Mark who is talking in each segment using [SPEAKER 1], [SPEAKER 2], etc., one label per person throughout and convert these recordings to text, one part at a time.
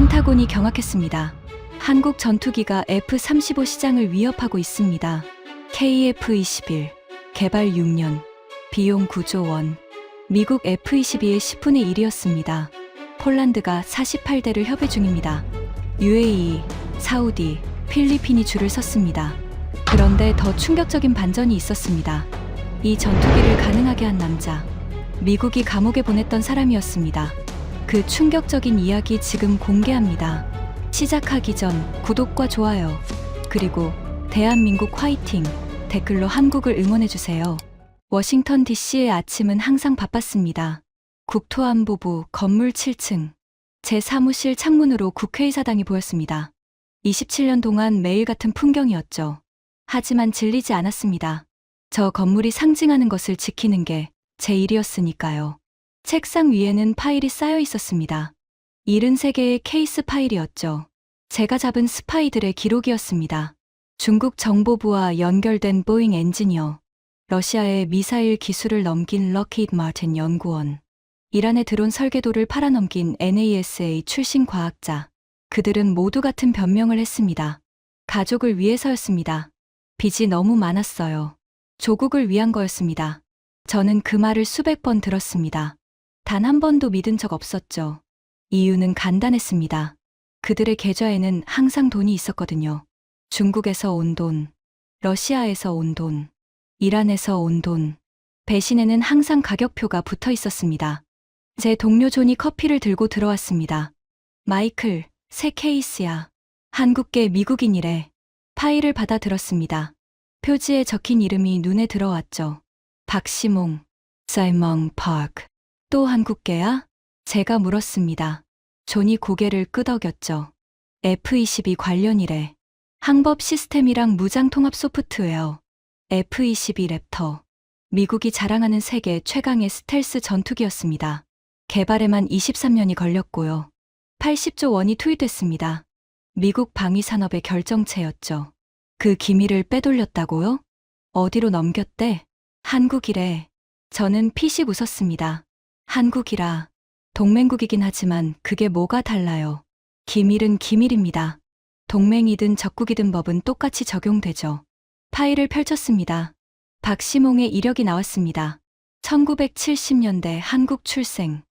[SPEAKER 1] 펜타곤이 경악했습니다. 한국 전투기가 F-35 시장을 위협하고 있습니다. KF-21 개발 6년, 비용 9조 원. 미국 F-22의 10분의 1이었습니다. 폴란드가 48대를 협의 중입니다. UAE, 사우디, 필리핀이 줄을 섰습니다. 그런데 더 충격적인 반전이 있었습니다. 이 전투기를 가능하게 한 남자, 미국이 감옥에 보냈던 사람이었습니다. 그 충격적인 이야기 지금 공개합니다. 시작하기 전 구독과 좋아요, 그리고 대한민국 화이팅 댓글로 한국을 응원해주세요. 워싱턴 DC의 아침은 항상 바빴습니다. 국토안보부 건물 7층. 제 사무실 창문으로 국회의사당이 보였습니다. 27년 동안 매일 같은 풍경이었죠. 하지만 질리지 않았습니다. 저 건물이 상징하는 것을 지키는 게 제 일이었으니까요. 책상 위에는 파일이 쌓여 있었습니다. 73개의 케이스 파일이었죠. 제가 잡은 스파이들의 기록이었습니다. 중국 정보부와 연결된 보잉 엔지니어, 러시아의 미사일 기술을 넘긴 럭히드 마틴 연구원, 이란의 드론 설계도를 팔아넘긴 NASA 출신 과학자, 그들은 모두 같은 변명을 했습니다. 가족을 위해서였습니다. 빚이 너무 많았어요. 조국을 위한 거였습니다. 저는 그 말을 수백 번 들었습니다. 단 한 번도 믿은 적 없었죠. 이유는 간단했습니다. 그들의 계좌에는 항상 돈이 있었거든요. 중국에서 온 돈, 러시아에서 온 돈, 이란에서 온 돈, 배신에는 항상 가격표가 붙어 있었습니다. 제 동료 존이 커피를 들고 들어왔습니다. 마이클, 새 케이스야. 한국계 미국인이래. 파일을 받아 들었습니다. 표지에 적힌 이름이 눈에 들어왔죠. 박시몽, 사이먼 파크. 또 한국계야? 제가 물었습니다. 존이 고개를 끄덕였죠. F-22 관련이래. 항법 시스템이랑 무장 통합 소프트웨어. F-22 랩터. 미국이 자랑하는 세계 최강의 스텔스 전투기였습니다. 개발에만 23년이 걸렸고요. 80조 원이 투입됐습니다. 미국 방위산업의 결정체였죠. 그 기밀을 빼돌렸다고요? 어디로 넘겼대? 한국이래. 저는 피식 웃었습니다. 한국이라. 동맹국이긴 하지만 그게 뭐가 달라요. 기밀은 기밀입니다. 동맹이든 적국이든 법은 똑같이 적용되죠. 파일을 펼쳤습니다. 박시몽의 이력이 나왔습니다. 1970년대 한국 출생,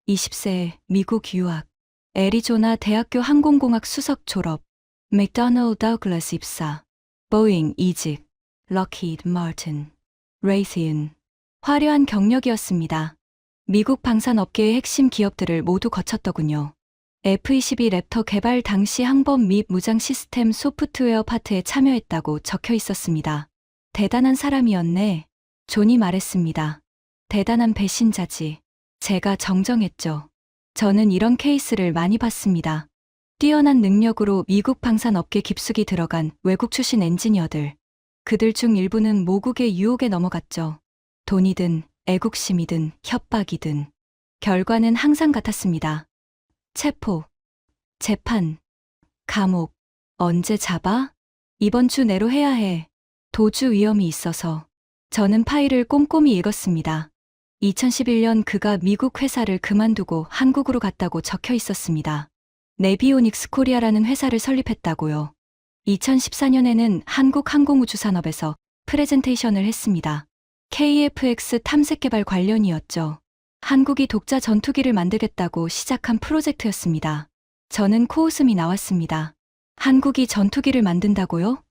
[SPEAKER 1] 20세 미국 유학, 애리조나 대학교 항공공학 수석 졸업, 맥도널드 더글라스 입사, 보잉 이직, 럭히드 마틴, 레이시언. 화려한 경력이었습니다. 미국 방산업계의 핵심 기업들을 모두 거쳤더군요. F-22 랩터 개발 당시 항법 및 무장 시스템 소프트웨어 파트에 참여했다고 적혀 있었습니다. 대단한 사람이었네. 존이 말했습니다. 대단한 배신자지. 제가 정정했죠. 저는 이런 케이스를 많이 봤습니다. 뛰어난 능력으로 미국 방산업계 깊숙이 들어간 외국 출신 엔지니어들. 그들 중 일부는 모국의 유혹에 넘어갔죠. 돈이든 애국심이든 협박이든. 결과는 항상 같았습니다. 체포, 재판, 감옥. 언제 잡아? 이번 주 내로 해야 해. 도주 위험이 있어서. 저는 파일을 꼼꼼히 읽었습니다. 2011년 그가 미국 회사를 그만두고 한국으로 갔다고 적혀 있었습니다. 네비오닉스 코리아라는 회사를 설립했다고요. 2014년에는 한국항공우주산업에서 프레젠테이션을 했습니다. KF-X 탐색 개발 관련이었죠. 한국이 독자 전투기를 만들겠다고 시작한 프로젝트였습니다. 저는 코웃음이 나왔습니다. 한국이 전투기를 만든다고요?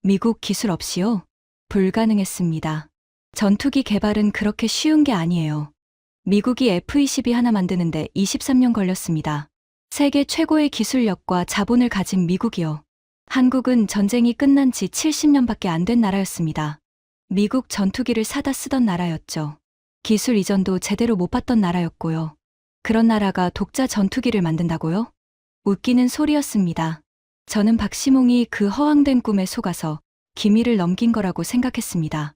[SPEAKER 1] 미국 기술 없이요? 불가능했습니다. 전투기 개발은 그렇게 쉬운 게 아니에요. 미국이 F-22 하나 만드는데 23년 걸렸습니다. 세계 최고의 기술력과 자본을 가진 미국이요. 한국은 전쟁이 끝난 지 70년밖에 안 된 나라였습니다. 미국 전투기를 사다 쓰던 나라였죠. 기술 이전도 제대로 못 봤던 나라였고요. 그런 나라가 독자 전투기를 만든다고요? 웃기는 소리였습니다. 저는 박시몽이 그 허황된 꿈에 속아서 기밀을 넘긴 거라고 생각했습니다.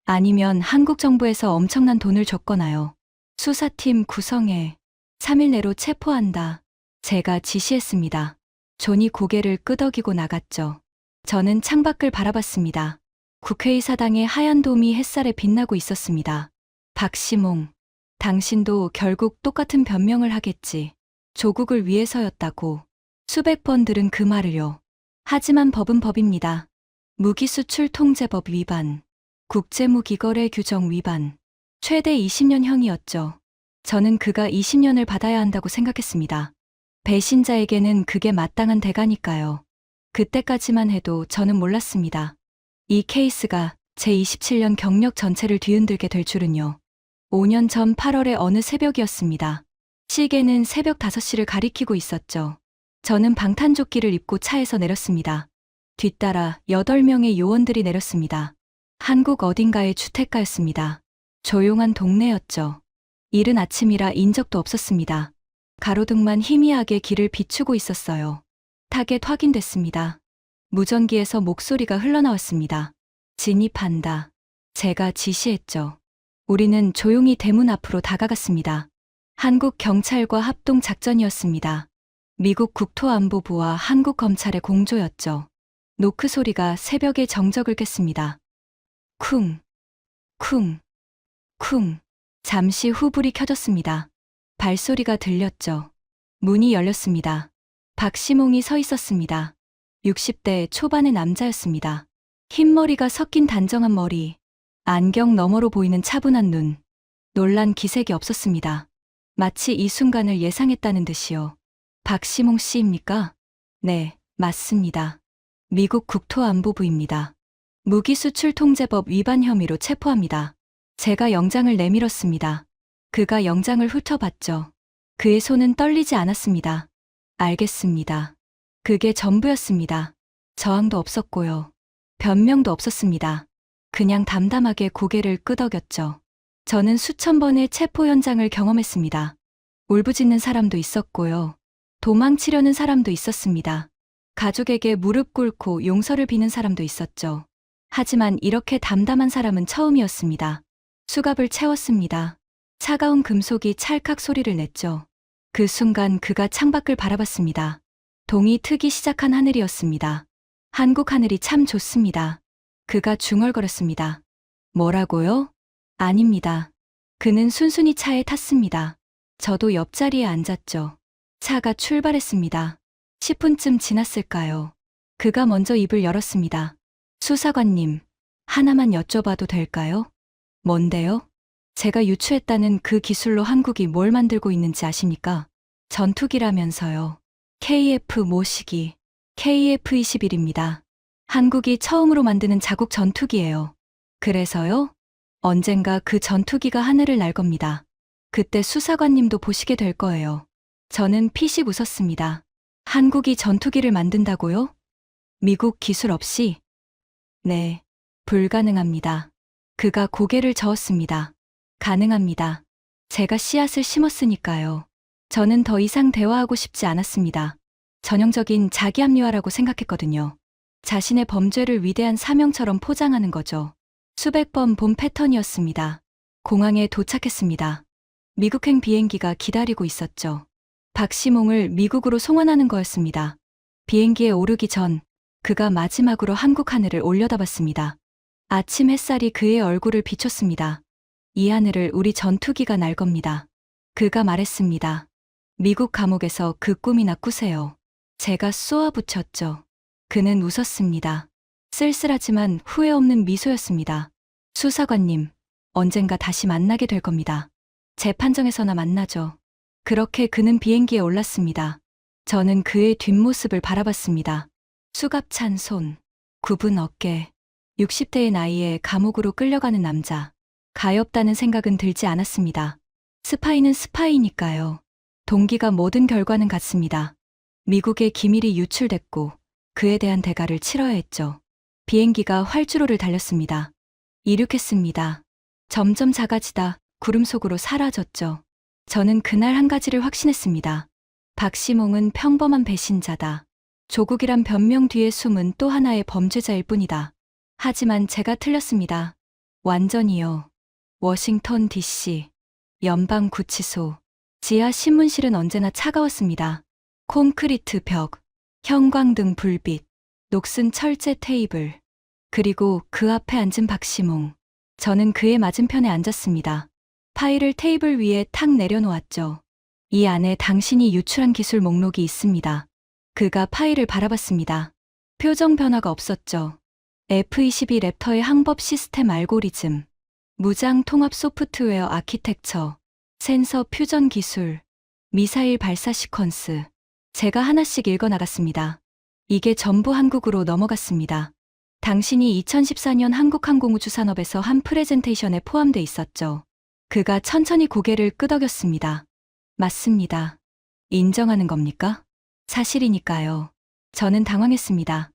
[SPEAKER 1] 아니면 한국 정부에서 엄청난 돈을 줬거나요. 수사팀 구성해. 3일 내로 체포한다. 제가 지시했습니다. 존이 고개를 끄덕이고 나갔죠. 저는 창밖을 바라봤습니다. 국회의사당의 하얀 돔이 햇살에 빛나고 있었습니다. 박시몽, 당신도 결국 똑같은 변명을 하겠지. 조국을 위해서였다고. 수백 번 들은 그 말을요. 하지만 법은 법입니다. 무기수출 통제법 위반, 국제무기거래 규정 위반, 최대 20년형이었죠. 저는 그가 20년을 받아야 한다고 생각했습니다. 배신자에게는 그게 마땅한 대가니까요. 그때까지만 해도 저는 몰랐습니다. 이 케이스가 제 27년 경력 전체를 뒤흔들게 될 줄은요. 5년 전 8월의 어느 새벽이었습니다. 시계는 새벽 5시를 가리키고 있었죠. 저는 방탄조끼를 입고 차에서 내렸습니다. 뒤따라 8명의 요원들이 내렸습니다. 한국 어딘가의 주택가였습니다. 조용한 동네였죠. 이른 아침이라 인적도 없었습니다. 가로등만 희미하게 길을 비추고 있었어요. 타겟 확인됐습니다. 무전기에서 목소리가 흘러나왔습니다. 진입한다. 제가 지시했죠. 우리는 조용히 대문 앞으로 다가갔습니다. 한국 경찰과 합동 작전이었습니다. 미국 국토안보부와 한국 검찰의 공조였죠. 노크 소리가 새벽의 정적을 깼습니다. 쿵, 쿵, 쿵. 잠시 후 불이 켜졌습니다. 발소리가 들렸죠. 문이 열렸습니다. 박시몽이 서 있었습니다. 60대 초반의 남자였습니다. 흰머리가 섞인 단정한 머리, 안경 너머로 보이는 차분한 눈, 놀란 기색이 없었습니다. 마치 이 순간을 예상했다는 듯이요. 박시몽 씨입니까? 네, 맞습니다. 미국 국토안보부입니다. 무기수출통제법 위반 혐의로 체포합니다. 제가 영장을 내밀었습니다. 그가 영장을 훑어봤죠. 그의 손은 떨리지 않았습니다. 알겠습니다. 그게 전부였습니다. 저항도 없었고요. 변명도 없었습니다. 그냥 담담하게 고개를 끄덕였죠. 저는 수천 번의 체포 현장을 경험했습니다. 울부짖는 사람도 있었고요. 도망치려는 사람도 있었습니다. 가족에게 무릎 꿇고 용서를 비는 사람도 있었죠. 하지만 이렇게 담담한 사람은 처음이었습니다. 수갑을 채웠습니다. 차가운 금속이 찰칵 소리를 냈죠. 그 순간 그가 창밖을 바라봤습니다. 동이 트기 시작한 하늘이었습니다. 한국 하늘이 참 좋습니다. 그가 중얼거렸습니다. 뭐라고요? 아닙니다. 그는 순순히 차에 탔습니다. 저도 옆자리에 앉았죠. 차가 출발했습니다. 10분쯤 지났을까요? 그가 먼저 입을 열었습니다. 수사관님, 하나만 여쭤봐도 될까요? 뭔데요? 제가 유추했다는 그 기술로 한국이 뭘 만들고 있는지 아십니까? 전투기라면서요. KF 모시기, KF-21입니다. 한국이 처음으로 만드는 자국 전투기예요. 그래서요? 언젠가 그 전투기가 하늘을 날 겁니다. 그때 수사관님도 보시게 될 거예요. 저는 피식 웃었습니다. 한국이 전투기를 만든다고요? 미국 기술 없이? 네, 불가능합니다. 그가 고개를 저었습니다. 가능합니다. 제가 씨앗을 심었으니까요. 저는 더 이상 대화하고 싶지 않았습니다. 전형적인 자기 합리화라고 생각했거든요. 자신의 범죄를 위대한 사명처럼 포장하는 거죠. 수백 번 본 패턴이었습니다. 공항에 도착했습니다. 미국행 비행기가 기다리고 있었죠. 박시몽을 미국으로 송환하는 거였습니다. 비행기에 오르기 전 그가 마지막으로 한국 하늘을 올려다봤습니다. 아침 햇살이 그의 얼굴을 비췄습니다. 이 하늘을 우리 전투기가 날 겁니다. 그가 말했습니다. 미국 감옥에서 그 꿈이나 꾸세요. 제가 쏘아붙였죠. 그는 웃었습니다. 쓸쓸하지만 후회 없는 미소였습니다. 수사관님, 언젠가 다시 만나게 될 겁니다. 재판정에서나 만나죠. 그렇게 그는 비행기에 올랐습니다. 저는 그의 뒷모습을 바라봤습니다. 수갑찬 손, 굽은 어깨, 60대의 나이에 감옥으로 끌려가는 남자. 가엾다는 생각은 들지 않았습니다. 스파이는 스파이니까요. 동기가 모든 결과는 같습니다. 미국의 기밀이 유출됐고 그에 대한 대가를 치러야 했죠. 비행기가 활주로를 달렸습니다. 이륙했습니다. 점점 작아지다 구름 속으로 사라졌죠. 저는 그날 한 가지를 확신했습니다. 박시몽은 평범한 배신자다. 조국이란 변명 뒤에 숨은 또 하나의 범죄자일 뿐이다. 하지만 제가 틀렸습니다. 완전히요. 워싱턴 DC, 연방구치소, 지하 신문실은 언제나 차가웠습니다. 콘크리트 벽, 형광등 불빛, 녹슨 철제 테이블, 그리고 그 앞에 앉은 박시몽. 저는 그의 맞은편에 앉았습니다. 파일을 테이블 위에 탁 내려놓았죠. 이 안에 당신이 유출한 기술 목록이 있습니다. 그가 파일을 바라봤습니다. 표정 변화가 없었죠. F22 랩터의 항법 시스템 알고리즘, 무장 통합 소프트웨어 아키텍처, 센서 퓨전 기술, 미사일 발사 시퀀스. 제가 하나씩 읽어 나갔습니다. 이게 전부 한국으로 넘어갔습니다. 당신이 2014년 한국항공우주산업에서 한 프레젠테이션에 포함돼 있었죠. 그가 천천히 고개를 끄덕였습니다. 맞습니다. 인정하는 겁니까? 사실이니까요. 저는 당황했습니다.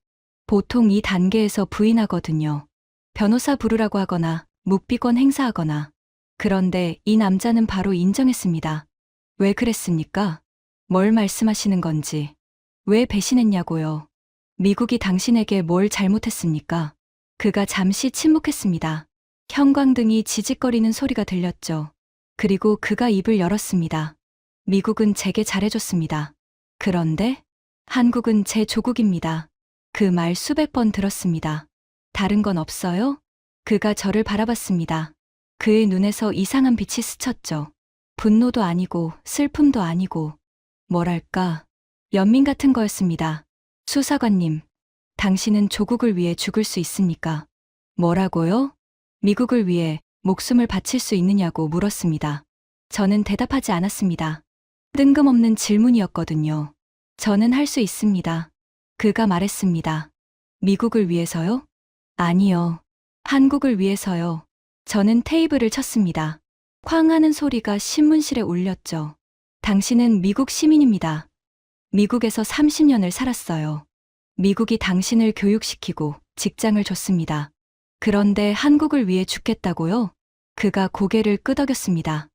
[SPEAKER 1] 보통 이 단계에서 부인하거든요. 변호사 부르라고 하거나 묵비권 행사하거나. 그런데 이 남자는 바로 인정했습니다. 왜 그랬습니까? 뭘 말씀하시는 건지. 왜 배신했냐고요. 미국이 당신에게 뭘 잘못했습니까? 그가 잠시 침묵했습니다. 형광등이 지직거리는 소리가 들렸죠. 그리고 그가 입을 열었습니다. 미국은 제게 잘해줬습니다. 그런데 한국은 제 조국입니다. 그 말 수백 번 들었습니다. 다른 건 없어요? 그가 저를 바라봤습니다. 그의 눈에서 이상한 빛이 스쳤죠. 분노도 아니고 슬픔도 아니고 뭐랄까 연민 같은 거였습니다. 수사관님, 당신은 조국을 위해 죽을 수 있습니까? 뭐라고요? 미국을 위해 목숨을 바칠 수 있느냐고 물었습니다. 저는 대답하지 않았습니다. 뜬금없는 질문이었거든요. 저는 할 수 있습니다. 그가 말했습니다. 미국을 위해서요? 아니요. 한국을 위해서요. 저는 테이블을 쳤습니다. 쾅 하는 소리가 신문실에 울렸죠. 당신은 미국 시민입니다. 미국에서 30년을 살았어요. 미국이 당신을 교육시키고 직장을 줬습니다. 그런데 한국을 위해 죽겠다고요? 그가 고개를 끄덕였습니다.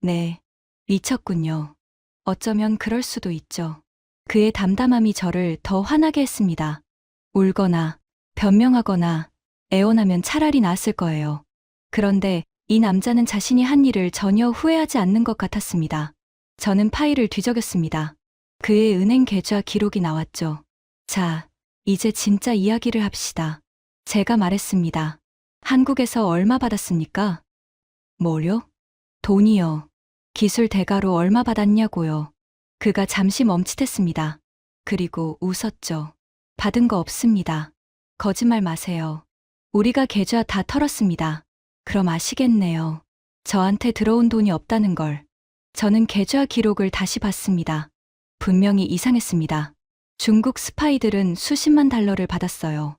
[SPEAKER 1] 네, 미쳤군요. 어쩌면 그럴 수도 있죠. 그의 담담함이 저를 더 화나게 했습니다. 울거나 변명하거나 애원하면 차라리 나았을 거예요. 그런데 이 남자는 자신이 한 일을 전혀 후회하지 않는 것 같았습니다. 저는 파일을 뒤적였습니다. 그의 은행 계좌 기록이 나왔죠. 자, 이제 진짜 이야기를 합시다. 제가 말했습니다. 한국에서 얼마 받았습니까? 뭐요? 돈이요. 기술 대가로 얼마 받았냐고요. 그가 잠시 멈칫했습니다. 그리고 웃었죠. 받은 거 없습니다. 거짓말 마세요. 우리가 계좌 다 털었습니다. 그럼 아시겠네요. 저한테 들어온 돈이 없다는 걸. 저는 계좌 기록을 다시 봤습니다. 분명히 이상했습니다. 중국 스파이들은 수십만 달러를 받았어요.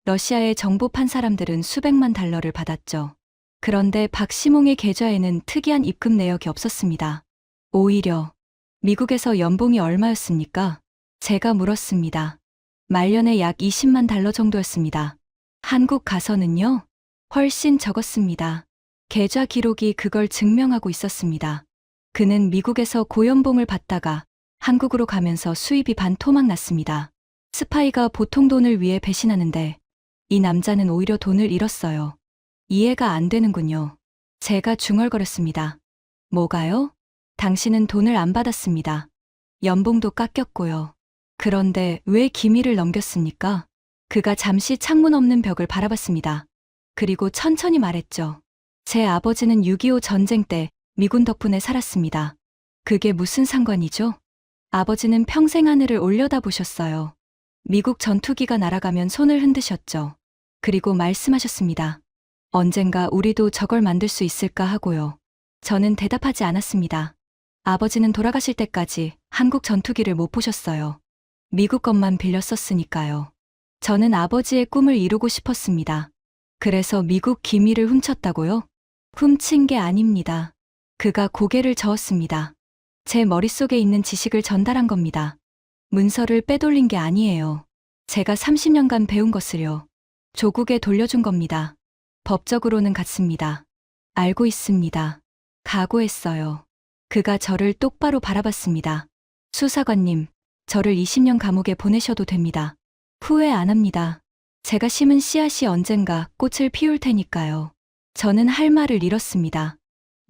[SPEAKER 1] 러시아에 정보판 사람들은 수백만 달러를 받았죠. 그런데 박시몽의 계좌에는 특이한 입금 내역이 없었습니다. 오히려 미국에서 연봉이 얼마였습니까? 제가 물었습니다. 말년에 약 20만 달러 정도였습니다. 한국 가서는요? 훨씬 적었습니다. 계좌 기록이 그걸 증명하고 있었습니다. 그는 미국에서 고연봉을 받다가 한국으로 가면서 수입이 반토막 났습니다. 스파이가 보통 돈을 위해 배신하는데 이 남자는 오히려 돈을 잃었어요. 이해가 안 되는군요. 제가 중얼거렸습니다. 뭐가요? 당신은 돈을 안 받았습니다. 연봉도 깎였고요. 그런데 왜 기밀을 넘겼습니까? 그가 잠시 창문 없는 벽을 바라봤습니다. 그리고 천천히 말했죠. 제 아버지는 6.25 전쟁 때 미군 덕분에 살았습니다. 그게 무슨 상관이죠? 아버지는 평생 하늘을 올려다보셨어요. 미국 전투기가 날아가면 손을 흔드셨죠. 그리고 말씀하셨습니다. 언젠가 우리도 저걸 만들 수 있을까 하고요. 저는 대답하지 않았습니다. 아버지는 돌아가실 때까지 한국 전투기를 못 보셨어요. 미국 것만 빌려 썼으니까요. 저는 아버지의 꿈을 이루고 싶었습니다. 그래서 미국 기밀을 훔쳤다고요? 훔친 게 아닙니다. 그가 고개를 저었습니다. 제 머릿속에 있는 지식을 전달한 겁니다. 문서를 빼돌린 게 아니에요. 제가 30년간 배운 것을요. 조국에 돌려준 겁니다. 법적으로는 같습니다. 알고 있습니다. 각오했어요. 그가 저를 똑바로 바라봤습니다. 수사관님, 저를 20년 감옥에 보내셔도 됩니다. 후회 안 합니다. 제가 심은 씨앗이 언젠가 꽃을 피울 테니까요. 저는 할 말을 잃었습니다.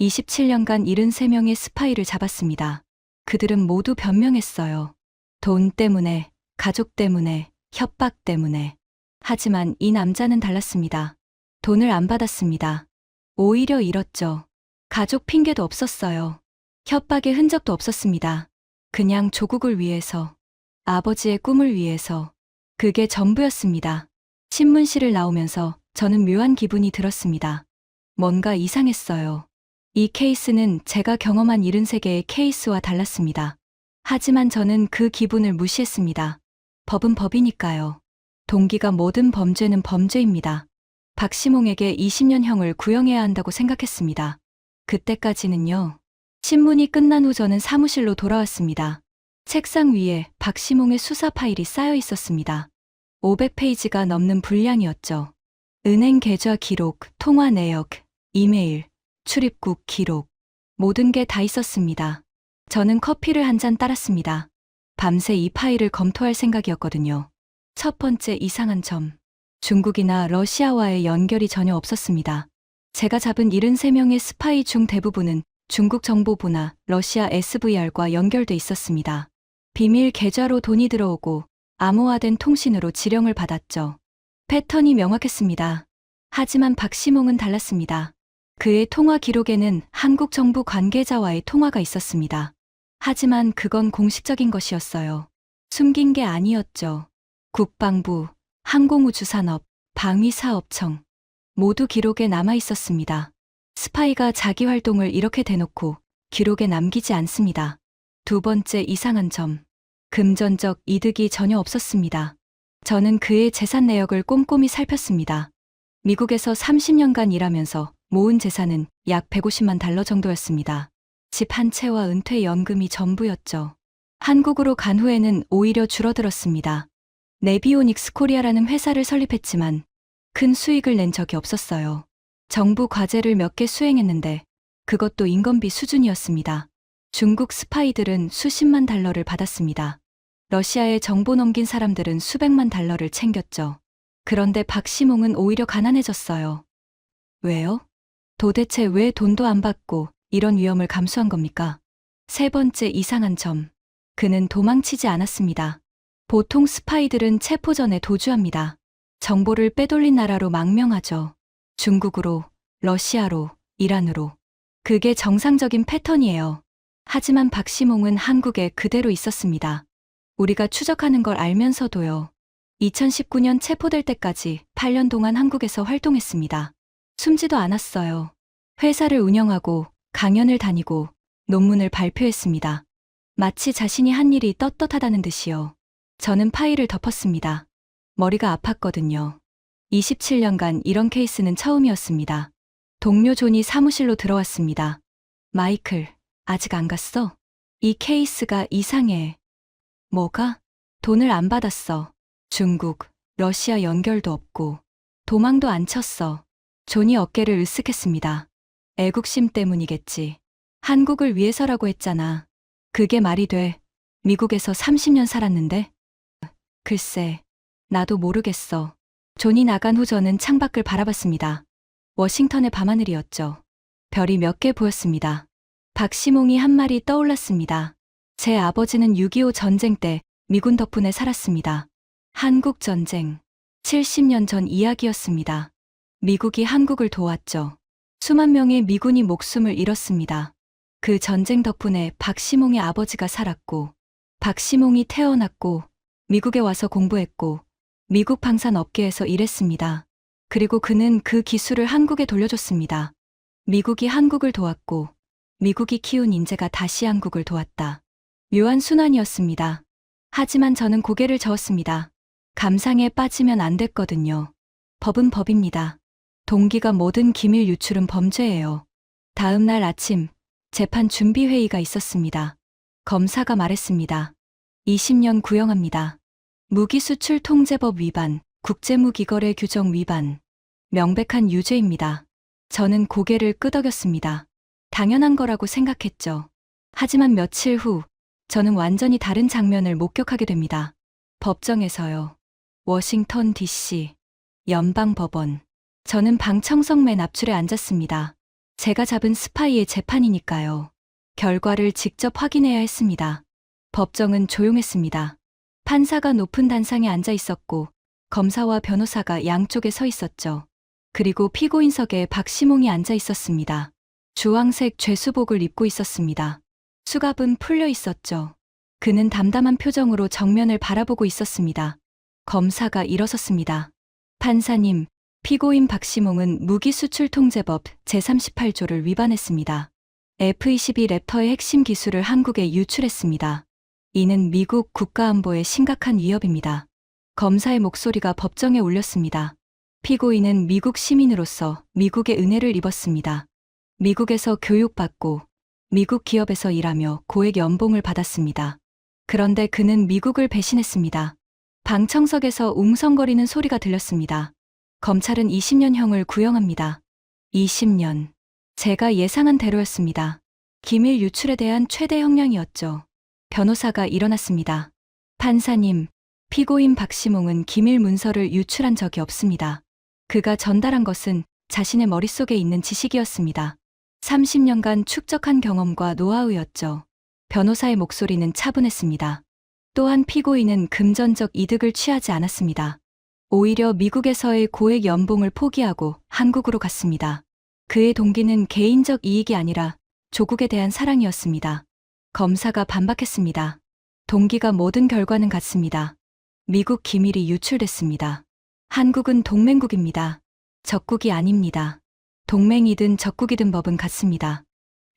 [SPEAKER 1] 27년간 73명의 스파이를 잡았습니다. 그들은 모두 변명했어요. 돈 때문에, 가족 때문에, 협박 때문에. 하지만 이 남자는 달랐습니다. 돈을 안 받았습니다. 오히려 잃었죠. 가족 핑계도 없었어요. 협박의 흔적도 없었습니다. 그냥 조국을 위해서. 아버지의 꿈을 위해서. 그게 전부였습니다. 신문실을 나오면서 저는 묘한 기분이 들었습니다. 뭔가 이상했어요. 이 케이스는 제가 경험한 73개의 케이스와 달랐습니다. 하지만 저는 그 기분을 무시했습니다. 법은 법이니까요. 동기가 모든 범죄는 범죄입니다. 박시몽에게 20년형을 구형해야 한다고 생각했습니다. 그때까지는요. 신문이 끝난 후 저는 사무실로 돌아왔습니다. 책상 위에 박시몽의 수사 파일이 쌓여 있었습니다. 500페이지가 넘는 분량이었죠. 은행 계좌 기록, 통화 내역, 이메일, 출입국 기록. 모든 게 다 있었습니다. 저는 커피를 한 잔 따랐습니다. 밤새 이 파일을 검토할 생각이었거든요. 첫 번째 이상한 점. 중국이나 러시아와의 연결이 전혀 없었습니다. 제가 잡은 73명의 스파이 중 대부분은 중국 정보부나 러시아 SVR과 연결돼 있었습니다. 비밀 계좌로 돈이 들어오고 암호화된 통신으로 지령을 받았죠. 패턴이 명확했습니다. 하지만 박시몽은 달랐습니다. 그의 통화 기록에는 한국 정부 관계자와의 통화가 있었습니다. 하지만 그건 공식적인 것이었어요. 숨긴 게 아니었죠. 국방부, 항공우주산업, 방위사업청 모두 기록에 남아 있었습니다. 스파이가 자기 활동을 이렇게 대놓고 기록에 남기지 않습니다. 두 번째 이상한 점. 금전적 이득이 전혀 없었습니다. 저는 그의 재산 내역을 꼼꼼히 살폈습니다. 미국에서 30년간 일하면서 모은 재산은 약 150만 달러 정도였습니다. 집 한 채와 은퇴연금이 전부였죠. 한국으로 간 후에는 오히려 줄어들었습니다. 네비오닉스 코리아라는 회사를 설립했지만 큰 수익을 낸 적이 없었어요. 정부 과제를 몇 개 수행했는데 그것도 인건비 수준이었습니다. 중국 스파이들은 수십만 달러를 받았습니다. 러시아에 정보 넘긴 사람들은 수백만 달러를 챙겼죠. 그런데 박시몽은 오히려 가난해졌어요. 왜요? 도대체 왜 돈도 안 받고 이런 위험을 감수한 겁니까? 세 번째 이상한 점. 그는 도망치지 않았습니다. 보통 스파이들은 체포 전에 도주합니다. 정보를 빼돌린 나라로 망명하죠. 중국으로, 러시아로, 이란으로. 그게 정상적인 패턴이에요. 하지만 박시몽은 한국에 그대로 있었습니다. 우리가 추적하는 걸 알면서도요. 2019년 체포될 때까지 8년 동안 한국에서 활동했습니다. 숨지도 않았어요. 회사를 운영하고 강연을 다니고 논문을 발표했습니다. 마치 자신이 한 일이 떳떳하다는 듯이요. 저는 파일을 덮었습니다. 머리가 아팠거든요. 27년간 이런 케이스는 처음이었습니다. 동료 존이 사무실로 들어왔습니다. 마이클, 아직 안 갔어? 이 케이스가 이상해. 뭐가? 돈을 안 받았어. 중국, 러시아 연결도 없고 도망도 안 쳤어. 존이 어깨를 으쓱했습니다. 애국심 때문이겠지. 한국을 위해서라고 했잖아. 그게 말이 돼. 미국에서 30년 살았는데? 글쎄, 나도 모르겠어. 존이 나간 후 저는 창밖을 바라봤습니다. 워싱턴의 밤하늘이었죠. 별이 몇 개 보였습니다. 박시몽이 한 말이 떠올랐습니다. 제 아버지는 6.25 전쟁 때 미군 덕분에 살았습니다. 한국 전쟁. 70년 전 이야기였습니다. 미국이 한국을 도왔죠. 수만 명의 미군이 목숨을 잃었습니다. 그 전쟁 덕분에 박시몽의 아버지가 살았고, 박시몽이 태어났고, 미국에 와서 공부했고, 미국 방산 업계에서 일했습니다. 그리고 그는 그 기술을 한국에 돌려줬습니다. 미국이 한국을 도왔고, 미국이 키운 인재가 다시 한국을 도왔다. 묘한 순환이었습니다. 하지만 저는 고개를 저었습니다. 감상에 빠지면 안 됐거든요. 법은 법입니다. 동기가 모든 기밀 유출은 범죄예요. 다음 날 아침, 재판 준비회의가 있었습니다. 검사가 말했습니다. 20년 구형합니다. 무기수출 통제법 위반, 국제무기거래 규정 위반. 명백한 유죄입니다. 저는 고개를 끄덕였습니다. 당연한 거라고 생각했죠. 하지만 며칠 후, 저는 완전히 다른 장면을 목격하게 됩니다. 법정에서요. 워싱턴 DC, 연방법원. 저는 방청석 맨 앞줄에 앉았습니다. 제가 잡은 스파이의 재판이니까요. 결과를 직접 확인해야 했습니다. 법정은 조용했습니다. 판사가 높은 단상에 앉아 있었고, 검사와 변호사가 양쪽에 서 있었죠. 그리고 피고인석에 박시몽이 앉아 있었습니다. 주황색 죄수복을 입고 있었습니다. 수갑은 풀려 있었죠. 그는 담담한 표정으로 정면을 바라보고 있었습니다. 검사가 일어섰습니다. 판사님, 피고인 박시몽은 무기수출통제법 제38조를 위반했습니다. F-22 랩터의 핵심 기술을 한국에 유출했습니다. 이는 미국 국가안보에 심각한 위협입니다. 검사의 목소리가 법정에 울렸습니다. 피고인은 미국 시민으로서 미국의 은혜를 입었습니다. 미국에서 교육받고 미국 기업에서 일하며 고액 연봉을 받았습니다. 그런데 그는 미국을 배신했습니다. 방청석에서 웅성거리는 소리가 들렸습니다. 검찰은 20년형을 구형합니다. 20년. 제가 예상한 대로였습니다. 기밀 유출에 대한 최대 형량이었죠. 변호사가 일어났습니다. 판사님, 피고인 박시몽은 기밀 문서를 유출한 적이 없습니다. 그가 전달한 것은 자신의 머릿속에 있는 지식이었습니다. 30년간 축적한 경험과 노하우였죠. 변호사의 목소리는 차분했습니다. 또한 피고인은 금전적 이득을 취하지 않았습니다. 오히려 미국에서의 고액 연봉을 포기하고 한국으로 갔습니다. 그의 동기는 개인적 이익이 아니라 조국에 대한 사랑이었습니다. 검사가 반박했습니다. 동기가 모든 결과는 같습니다. 미국 기밀이 유출됐습니다. 한국은 동맹국입니다. 적국이 아닙니다. 동맹이든 적국이든 법은 같습니다.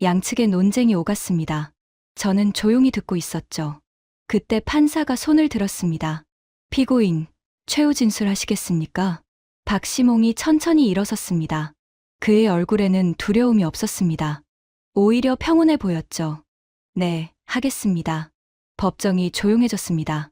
[SPEAKER 1] 양측의 논쟁이 오갔습니다. 저는 조용히 듣고 있었죠. 그때 판사가 손을 들었습니다. 피고인, 최후 진술하시겠습니까? 박시몽이 천천히 일어섰습니다. 그의 얼굴에는 두려움이 없었습니다. 오히려 평온해 보였죠. 네, 하겠습니다. 법정이 조용해졌습니다.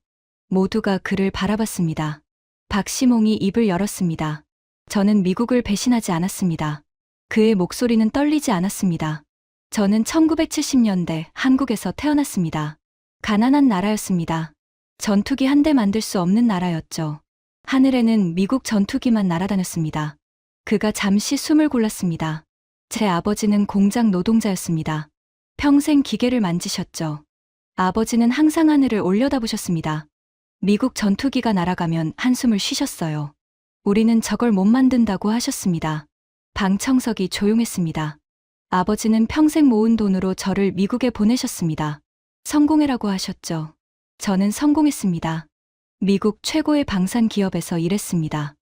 [SPEAKER 1] 모두가 그를 바라봤습니다. 박시몽이 입을 열었습니다. 저는 미국을 배신하지 않았습니다. 그의 목소리는 떨리지 않았습니다. 저는 1970년대 한국에서 태어났습니다. 가난한 나라였습니다. 전투기 한 대 만들 수 없는 나라였죠. 하늘에는 미국 전투기만 날아다녔습니다. 그가 잠시 숨을 골랐습니다. 제 아버지는 공장 노동자였습니다. 평생 기계를 만지셨죠. 아버지는 항상 하늘을 올려다보셨습니다. 미국 전투기가 날아가면 한숨을 쉬셨어요. 우리는 저걸 못 만든다고 하셨습니다. 방청석이 조용했습니다. 아버지는 평생 모은 돈으로 저를 미국에 보내셨습니다. 성공해라고 하셨죠. 저는 성공했습니다. 미국 최고의 방산 기업에서 일했습니다.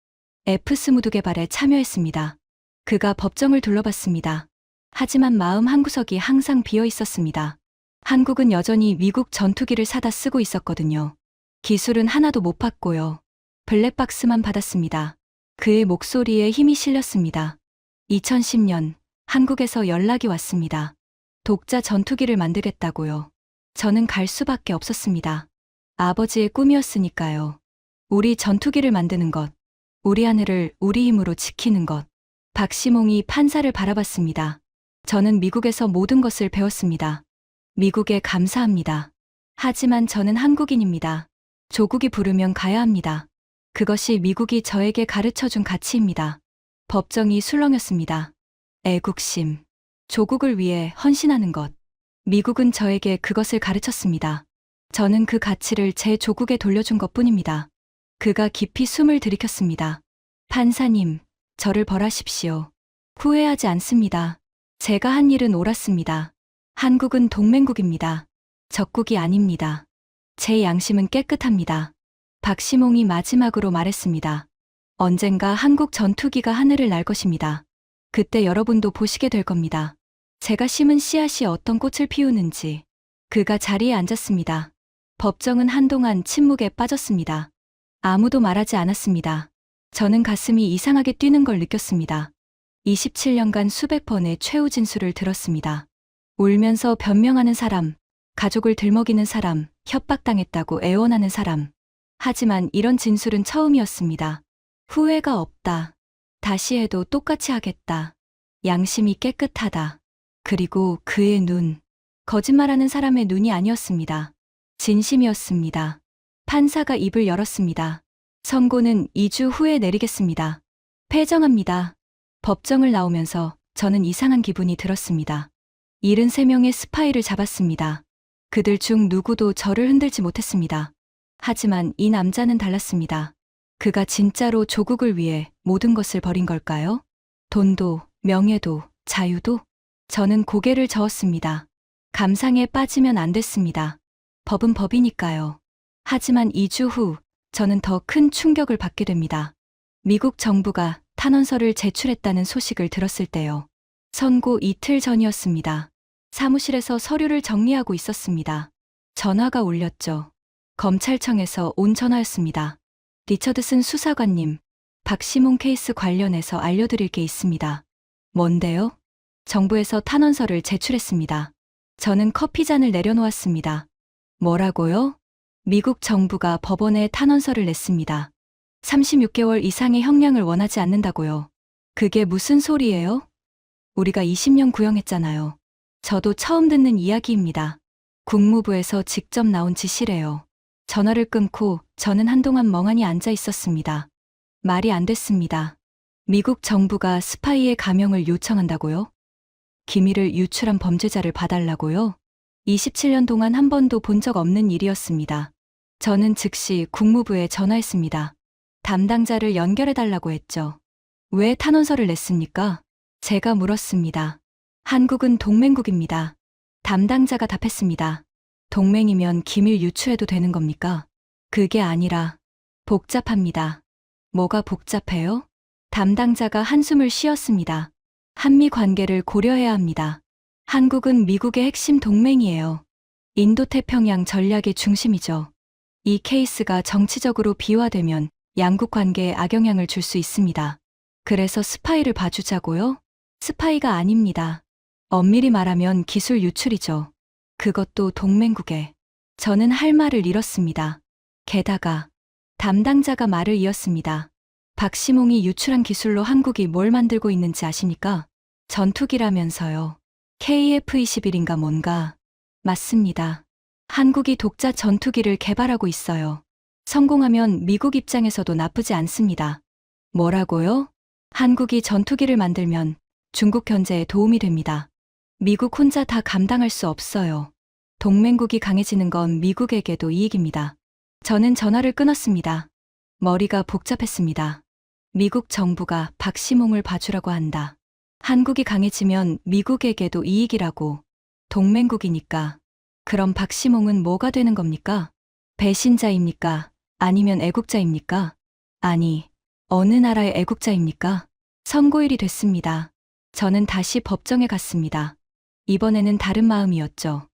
[SPEAKER 1] F-22 개발에 참여했습니다. 그가 법정을 둘러봤습니다. 하지만 마음 한구석이 항상 비어 있었습니다. 한국은 여전히 미국 전투기를 사다 쓰고 있었거든요. 기술은 하나도 못 받고요. 블랙박스만 받았습니다. 그의 목소리에 힘이 실렸습니다. 2010년 한국에서 연락이 왔습니다. 독자 전투기를 만들겠다고요. 저는 갈 수밖에 없었습니다. 아버지의 꿈이었으니까요. 우리 전투기를 만드는 것, 우리 하늘을 우리 힘으로 지키는 것. 박시몽이 판사를 바라봤습니다. 저는 미국에서 모든 것을 배웠습니다. 미국에 감사합니다. 하지만 저는 한국인입니다. 조국이 부르면 가야 합니다. 그것이 미국이 저에게 가르쳐준 가치입니다. 법정이 술렁였습니다. 애국심, 조국을 위해 헌신하는 것. 미국은 저에게 그것을 가르쳤습니다. 저는 그 가치를 제 조국에 돌려준 것뿐입니다. 그가 깊이 숨을 들이켰습니다. 판사님, 저를 벌하십시오. 후회하지 않습니다. 제가 한 일은 옳았습니다. 한국은 동맹국입니다. 적국이 아닙니다. 제 양심은 깨끗합니다. 박시몽이 마지막으로 말했습니다. 언젠가 한국 전투기가 하늘을 날 것입니다. 그때 여러분도 보시게 될 겁니다. 제가 심은 씨앗이 어떤 꽃을 피우는지. 그가 자리에 앉았습니다. 법정은 한동안 침묵에 빠졌습니다. 아무도 말하지 않았습니다. 저는 가슴이 이상하게 뛰는 걸 느꼈습니다. 27년간 수백 번의 최후 진술을 들었습니다. 울면서 변명하는 사람, 가족을 들먹이는 사람, 협박당했다고 애원하는 사람. 하지만 이런 진술은 처음이었습니다. 후회가 없다. 다시 해도 똑같이 하겠다. 양심이 깨끗하다. 그리고 그의 눈. 거짓말하는 사람의 눈이 아니었습니다. 진심이었습니다. 판사가 입을 열었습니다. 선고는 2주 후에 내리겠습니다. 패정합니다. 법정을 나오면서 저는 이상한 기분이 들었습니다. 73명의 스파이를 잡았습니다. 그들 중 누구도 저를 흔들지 못했습니다. 하지만 이 남자는 달랐습니다. 그가 진짜로 조국을 위해 모든 것을 버린 걸까요? 돈도, 명예도, 자유도? 저는 고개를 저었습니다. 감상에 빠지면 안 됐습니다. 법은 법이니까요. 하지만 2주 후 저는 더 큰 충격을 받게 됩니다. 미국 정부가 탄원서를 제출했다는 소식을 들었을 때요. 선고 이틀 전이었습니다. 사무실에서 서류를 정리하고 있었습니다. 전화가 울렸죠. 검찰청에서 온 전화였습니다. 리처드슨 수사관님, 박시몽 케이스 관련해서 알려드릴 게 있습니다. 뭔데요? 정부에서 탄원서를 제출했습니다. 저는 커피잔을 내려놓았습니다. 뭐라고요? 미국 정부가 법원에 탄원서를 냈습니다. 36개월 이상의 형량을 원하지 않는다고요. 그게 무슨 소리예요? 우리가 20년 구형했잖아요. 저도 처음 듣는 이야기입니다. 국무부에서 직접 나온 지시래요. 전화를 끊고 저는 한동안 멍하니 앉아 있었습니다. 말이 안 됐습니다. 미국 정부가 스파이의 감형을 요청한다고요? 기밀을 유출한 범죄자를 봐달라고요? 27년 동안 한 번도 본 적 없는 일이었습니다. 저는 즉시 국무부에 전화했습니다. 담당자를 연결해달라고 했죠. 왜 탄원서를 냈습니까? 제가 물었습니다. 한국은 동맹국입니다. 담당자가 답했습니다. 동맹이면 기밀 유출해도 되는 겁니까? 그게 아니라 복잡합니다. 뭐가 복잡해요? 담당자가 한숨을 쉬었습니다. 한미 관계를 고려해야 합니다. 한국은 미국의 핵심 동맹이에요. 인도태평양 전략의 중심이죠. 이 케이스가 정치적으로 비화되면 양국 관계에 악영향을 줄 수 있습니다. 그래서 스파이를 봐주자고요? 스파이가 아닙니다. 엄밀히 말하면 기술 유출이죠. 그것도 동맹국에. 저는 할 말을 잃었습니다. 게다가 담당자가 말을 이었습니다. 박시몽이 유출한 기술로 한국이 뭘 만들고 있는지 아십니까? 전투기라면서요. KF-21인가 뭔가. 맞습니다. 한국이 독자 전투기를 개발하고 있어요. 성공하면 미국 입장에서도 나쁘지 않습니다. 뭐라고요? 한국이 전투기를 만들면 중국 견제에 도움이 됩니다. 미국 혼자 다 감당할 수 없어요. 동맹국이 강해지는 건 미국에게도 이익입니다. 저는 전화를 끊었습니다. 머리가 복잡했습니다. 미국 정부가 박시몽을 봐주라고 한다. 한국이 강해지면 미국에게도 이익이라고. 동맹국이니까. 그럼 박시몽은 뭐가 되는 겁니까? 배신자입니까? 아니면 애국자입니까? 아니, 어느 나라의 애국자입니까? 선고일이 됐습니다. 저는 다시 법정에 갔습니다. 이번에는 다른 마음이었죠.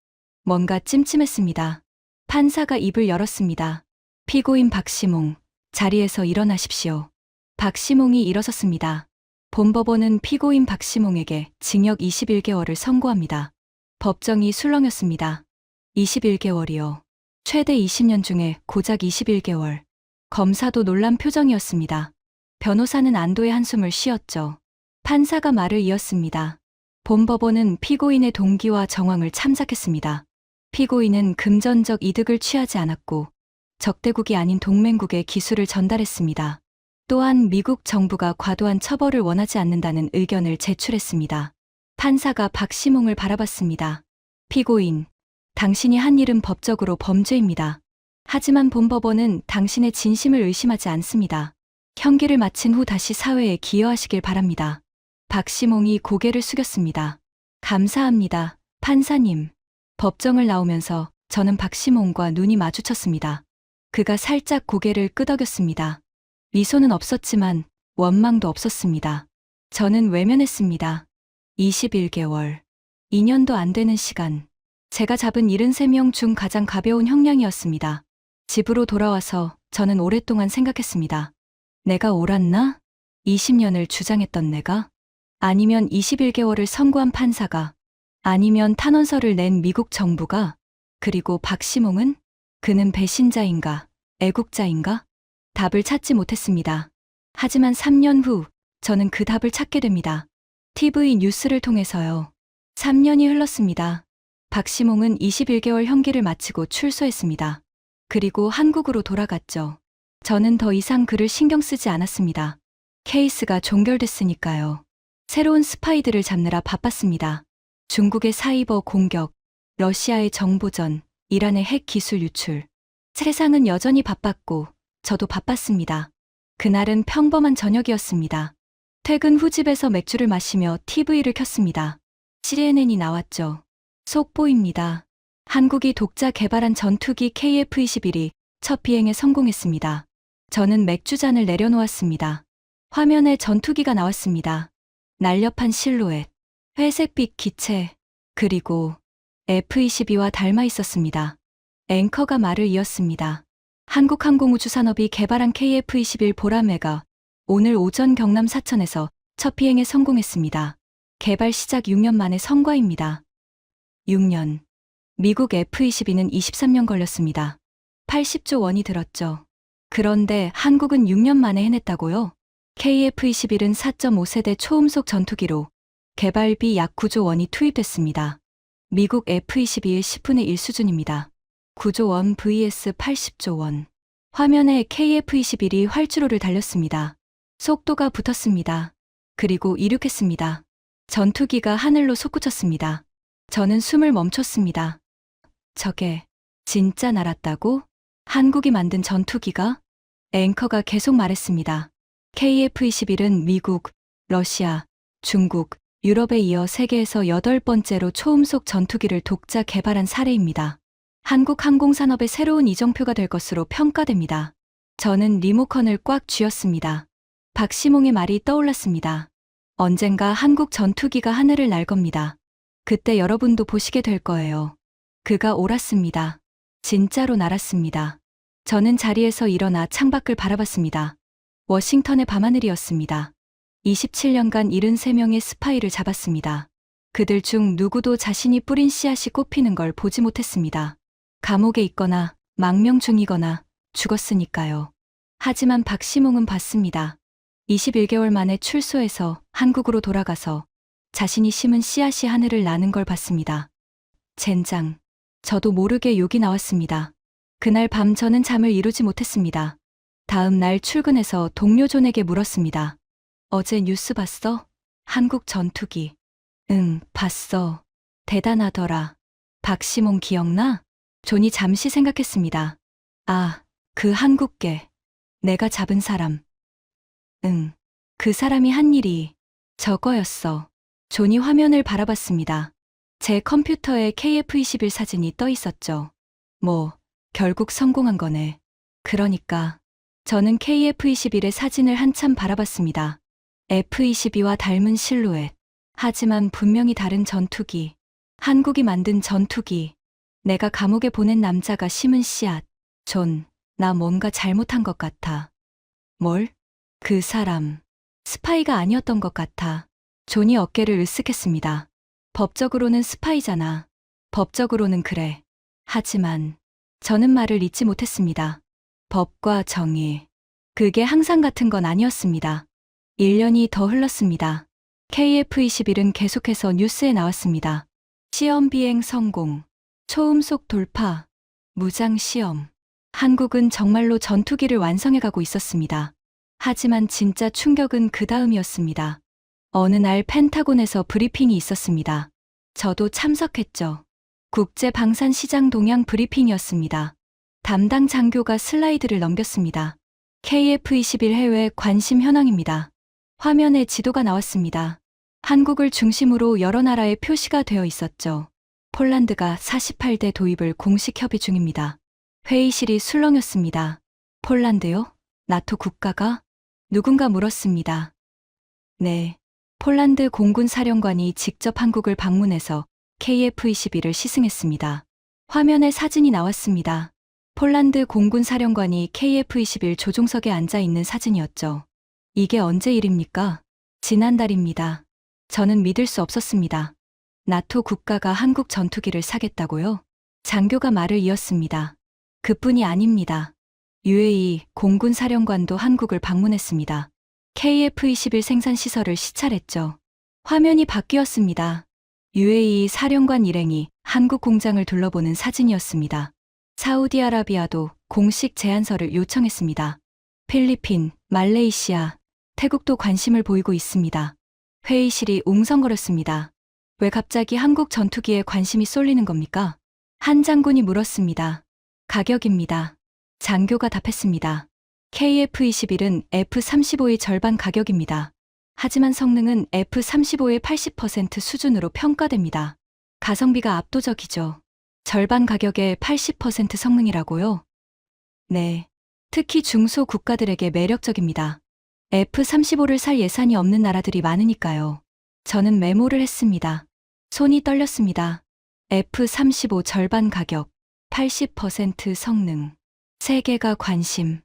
[SPEAKER 1] 뭔가 찜찜했습니다. 판사가 입을 열었습니다. 피고인 박시몽, 자리에서 일어나십시오. 박시몽이 일어섰습니다. 본법원은 피고인 박시몽에게 징역 21개월을 선고합니다. 법정이 술렁였습니다. 21개월이요. 최대 20년 중에 고작 21개월. 검사도 놀란 표정이었습니다. 변호사는 안도의 한숨을 쉬었죠. 판사가 말을 이었습니다. 본법원은 피고인의 동기와 정황을 참작했습니다. 피고인은 금전적 이득을 취하지 않았고 적대국이 아닌 동맹국에 기술을 전달했습니다. 또한 미국 정부가 과도한 처벌을 원하지 않는다는 의견을 제출했습니다. 판사가 박시몽을 바라봤습니다. 피고인, 당신이 한 일은 법적으로 범죄입니다. 하지만 본법원은 당신의 진심을 의심하지 않습니다. 형기를 마친 후 다시 사회에 기여하시길 바랍니다. 박시몽이 고개를 숙였습니다. 감사합니다, 판사님. 법정을 나오면서 저는 박시몽과 눈이 마주쳤습니다. 그가 살짝 고개를 끄덕였습니다. 미소는 없었지만 원망도 없었습니다. 저는 외면했습니다. 21개월. 2년도 안 되는 시간. 제가 잡은 73명 중 가장 가벼운 형량이었습니다. 집으로 돌아와서 저는 오랫동안 생각했습니다. 내가 옳았나? 20년을 주장했던 내가? 아니면 21개월을 선고한 판사가? 아니면 탄원서를 낸 미국 정부가? 그리고 박시몽은? 그는 배신자인가? 애국자인가? 답을 찾지 못했습니다. 하지만 3년 후 저는 그 답을 찾게 됩니다. TV 뉴스를 통해서요. 3년이 흘렀습니다. 박시몽은 21개월 형기를 마치고 출소했습니다. 그리고 한국으로 돌아갔죠. 저는 더 이상 그를 신경 쓰지 않았습니다. 케이스가 종결됐으니까요. 새로운 스파이들을 잡느라 바빴습니다. 중국의 사이버 공격, 러시아의 정보전, 이란의 핵 기술 유출. 세상은 여전히 바빴고 저도 바빴습니다. 그날은 평범한 저녁이었습니다. 퇴근 후 집에서 맥주를 마시며 TV를 켰습니다. CNN이 나왔죠. 속보입니다. 한국이 독자 개발한 전투기 KF-21이 첫 비행에 성공했습니다. 저는 맥주잔을 내려놓았습니다. 화면에 전투기가 나왔습니다. 날렵한 실루엣, 회색빛 기체, 그리고 F-22와 닮아 있었습니다. 앵커가 말을 이었습니다. 한국항공우주산업이 개발한 KF-21 보라매가 오늘 오전 경남 사천에서 첫 비행에 성공했습니다. 개발 시작 6년 만의 성과입니다. 6년. 미국 F-22는 23년 걸렸습니다. 80조 원이 들었죠. 그런데 한국은 6년 만에 해냈다고요? KF-21은 4.5세대 초음속 전투기로 개발비 약 9조 원이 투입됐습니다. 미국 F-22의 10분의 1 수준입니다. 9조 원 vs 80조 원. 화면에 KF-21이 활주로를 달렸습니다. 속도가 붙었습니다. 그리고 이륙했습니다. 전투기가 하늘로 솟구쳤습니다. 저는 숨을 멈췄습니다. 저게 진짜 날았다고? 한국이 만든 전투기가? 앵커가 계속 말했습니다. KF-21은 미국, 러시아, 중국, 유럽에 이어 세계에서 8번째로 초음속 전투기를 독자 개발한 사례입니다. 한국 항공산업의 새로운 이정표가 될 것으로 평가됩니다. 저는 리모컨을 꽉 쥐었습니다. 박시몽의 말이 떠올랐습니다. 언젠가 한국 전투기가 하늘을 날 겁니다. 그때 여러분도 보시게 될 거예요. 그가 옳았습니다. 진짜로 날았습니다. 저는 자리에서 일어나 창밖을 바라봤습니다. 워싱턴의 밤하늘이었습니다. 27년간 73명의 스파이를 잡았습니다. 그들 중 누구도 자신이 뿌린 씨앗이 꽃피는 걸 보지 못했습니다. 감옥에 있거나 망명 중이거나 죽었으니까요. 하지만 박시몽은 봤습니다. 21개월 만에 출소해서 한국으로 돌아가서 자신이 심은 씨앗이 하늘을 나는 걸 봤습니다. 젠장. 저도 모르게 욕이 나왔습니다. 그날 밤 저는 잠을 이루지 못했습니다. 다음 날 출근해서 동료 존에게 물었습니다. 어제 뉴스 봤어? 한국 전투기. 응, 봤어. 대단하더라. 박시몽 기억나? 존이 잠시 생각했습니다. 아, 그 한국계. 내가 잡은 사람. 응, 그 사람이 한 일이 저거였어. 존이 화면을 바라봤습니다. 제 컴퓨터에 KF-21 사진이 떠 있었죠. 뭐, 결국 성공한 거네. 그러니까. 저는 KF-21의 사진을 한참 바라봤습니다. F-22와 닮은 실루엣. 하지만 분명히 다른 전투기. 한국이 만든 전투기. 내가 감옥에 보낸 남자가 심은 씨앗. 존, 나 뭔가 잘못한 것 같아. 뭘? 그 사람. 스파이가 아니었던 것 같아. 존이 어깨를 으쓱했습니다. 법적으로는 스파이잖아. 법적으로는 그래. 하지만 저는 말을 잇지 못했습니다. 법과 정의. 그게 항상 같은 건 아니었습니다. 1년이 더 흘렀습니다. KF-21은 계속해서 뉴스에 나왔습니다. 시험 비행 성공. 초음속 돌파. 무장 시험. 한국은 정말로 전투기를 완성해가고 있었습니다. 하지만 진짜 충격은 그 다음이었습니다. 어느 날 펜타곤에서 브리핑이 있었습니다. 저도 참석했죠. 국제방산시장 동향 브리핑이었습니다. 담당 장교가 슬라이드를 넘겼습니다. KF-21 해외 관심 현황입니다. 화면에 지도가 나왔습니다. 한국을 중심으로 여러 나라의 표시가 되어 있었죠. 폴란드가 48대 도입을 공식 협의 중입니다. 회의실이 술렁였습니다. 폴란드요? 나토 국가가? 누군가 물었습니다. 네. 폴란드 공군 사령관이 직접 한국을 방문해서 KF-21을 시승했습니다. 화면에 사진이 나왔습니다. 폴란드 공군 사령관이 KF-21 조종석에 앉아 있는 사진이었죠. 이게 언제 일입니까? 지난달입니다. 저는 믿을 수 없었습니다. 나토 국가가 한국 전투기를 사겠다고요? 장교가 말을 이었습니다. 그뿐이 아닙니다. UAE 공군 사령관도 한국을 방문했습니다. KF-21 생산 시설을 시찰했죠. 화면이 바뀌었습니다. UAE 사령관 일행이 한국 공장을 둘러보는 사진이었습니다. 사우디아라비아도 공식 제안서를 요청했습니다. 필리핀, 말레이시아, 태국도 관심을 보이고 있습니다. 회의실이 웅성거렸습니다. 왜 갑자기 한국 전투기에 관심이 쏠리는 겁니까? 한 장군이 물었습니다. 가격입니다. 장교가 답했습니다. KF-21은 F-35의 절반 가격입니다. 하지만 성능은 F-35의 80% 수준으로 평가됩니다. 가성비가 압도적이죠. 절반 가격에 80% 성능이라고요? 네. 특히 중소 국가들에게 매력적입니다. F-35를 살 예산이 없는 나라들이 많으니까요. 저는 메모를 했습니다. 손이 떨렸습니다. F-35 절반 가격, 80% 성능. 세계가 관심.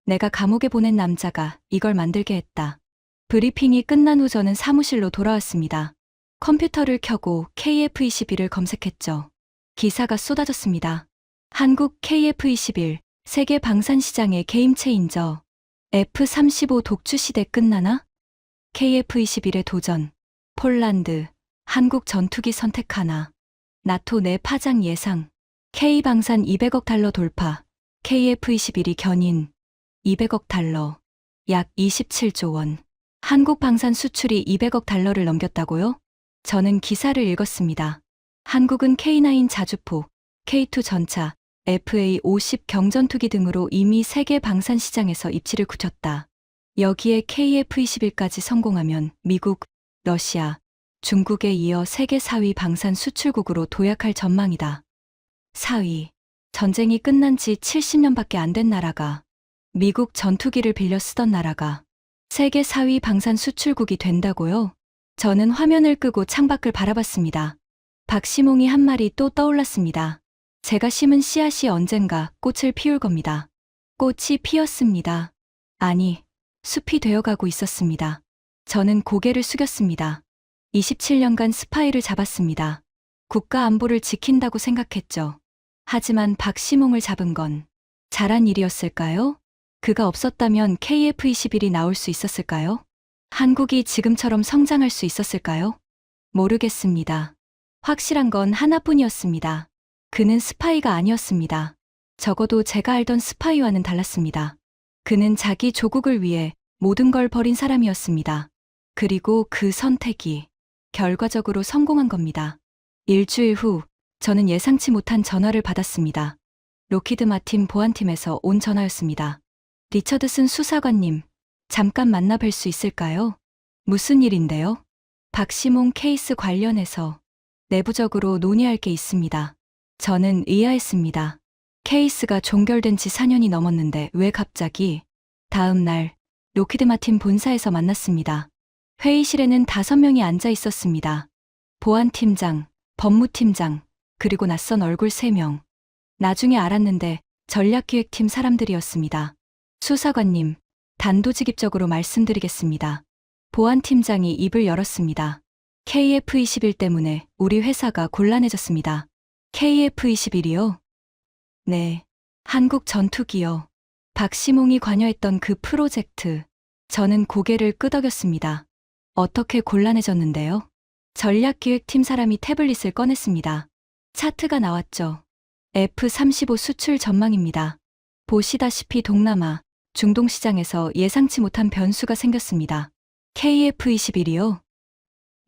[SPEAKER 1] 내가 감옥에 보낸 남자가 이걸 만들게 했다. 브리핑이 끝난 후 저는 사무실로 돌아왔습니다. 컴퓨터를 켜고 KF-21을 검색했죠. 기사가 쏟아졌습니다. 한국 KF-21, 세계 방산 시장의 게임 체인저. F-35 독주 시대 끝나나? KF-21의 도전. 폴란드, 한국 전투기 선택하나. 나토 내 파장 예상. K방산 200억 달러 돌파. KF-21이 견인. 200억 달러. 약 27조 원. 한국 방산 수출이 200억 달러를 넘겼다고요? 저는 기사를 읽었습니다. 한국은 K9 자주포, K2 전차, FA-50 경전투기 등으로 이미 세계 방산 시장에서 입지를 굳혔다. 여기에 KF-21까지 성공하면 미국, 러시아, 중국에 이어 세계 4위 방산 수출국으로 도약할 전망이다. 4위. 전쟁이 끝난 지 70년밖에 안 된 나라가, 미국 전투기를 빌려 쓰던 나라가 세계 4위 방산 수출국이 된다고요? 저는 화면을 끄고 창밖을 바라봤습니다. 박시몽이 한 말이 또 떠올랐습니다. 제가 심은 씨앗이 언젠가 꽃을 피울 겁니다. 꽃이 피었습니다. 아니, 숲이 되어가고 있었습니다. 저는 고개를 숙였습니다. 27년간 스파이를 잡았습니다. 국가 안보를 지킨다고 생각했죠. 하지만 박시몽을 잡은 건 잘한 일이었을까요? 그가 없었다면 KF-21이 나올 수 있었을까요? 한국이 지금처럼 성장할 수 있었을까요? 모르겠습니다. 확실한 건 하나뿐이었습니다. 그는 스파이가 아니었습니다. 적어도 제가 알던 스파이와는 달랐습니다. 그는 자기 조국을 위해 모든 걸 버린 사람이었습니다. 그리고 그 선택이 결과적으로 성공한 겁니다. 일주일 후 저는 예상치 못한 전화를 받았습니다. 로키드 마틴 보안팀에서 온 전화였습니다. 리처드슨 수사관님, 잠깐 만나 뵐 수 있을까요? 무슨 일인데요? 박시몽 케이스 관련해서 내부적으로 논의할 게 있습니다. 저는 의아했습니다. 케이스가 종결된 지 4년이 넘었는데 왜 갑자기? 다음 날 로키드 마틴 본사에서 만났습니다. 회의실에는 5명이 앉아 있었습니다. 보안팀장, 법무팀장, 그리고 낯선 얼굴 3명. 나중에 알았는데 전략기획팀 사람들이었습니다. 수사관님, 단도직입적으로 말씀드리겠습니다. 보안팀장이 입을 열었습니다. KF-21 때문에 우리 회사가 곤란해졌습니다. KF-21이요? 네, 한국 전투기요. 박시몽이 관여했던 그 프로젝트. 저는 고개를 끄덕였습니다. 어떻게 곤란해졌는데요? 전략기획팀 사람이 태블릿을 꺼냈습니다. 차트가 나왔죠. F-35 수출 전망입니다. 보시다시피 동남아, 중동 시장에서 예상치 못한 변수가 생겼습니다. KF-21이요?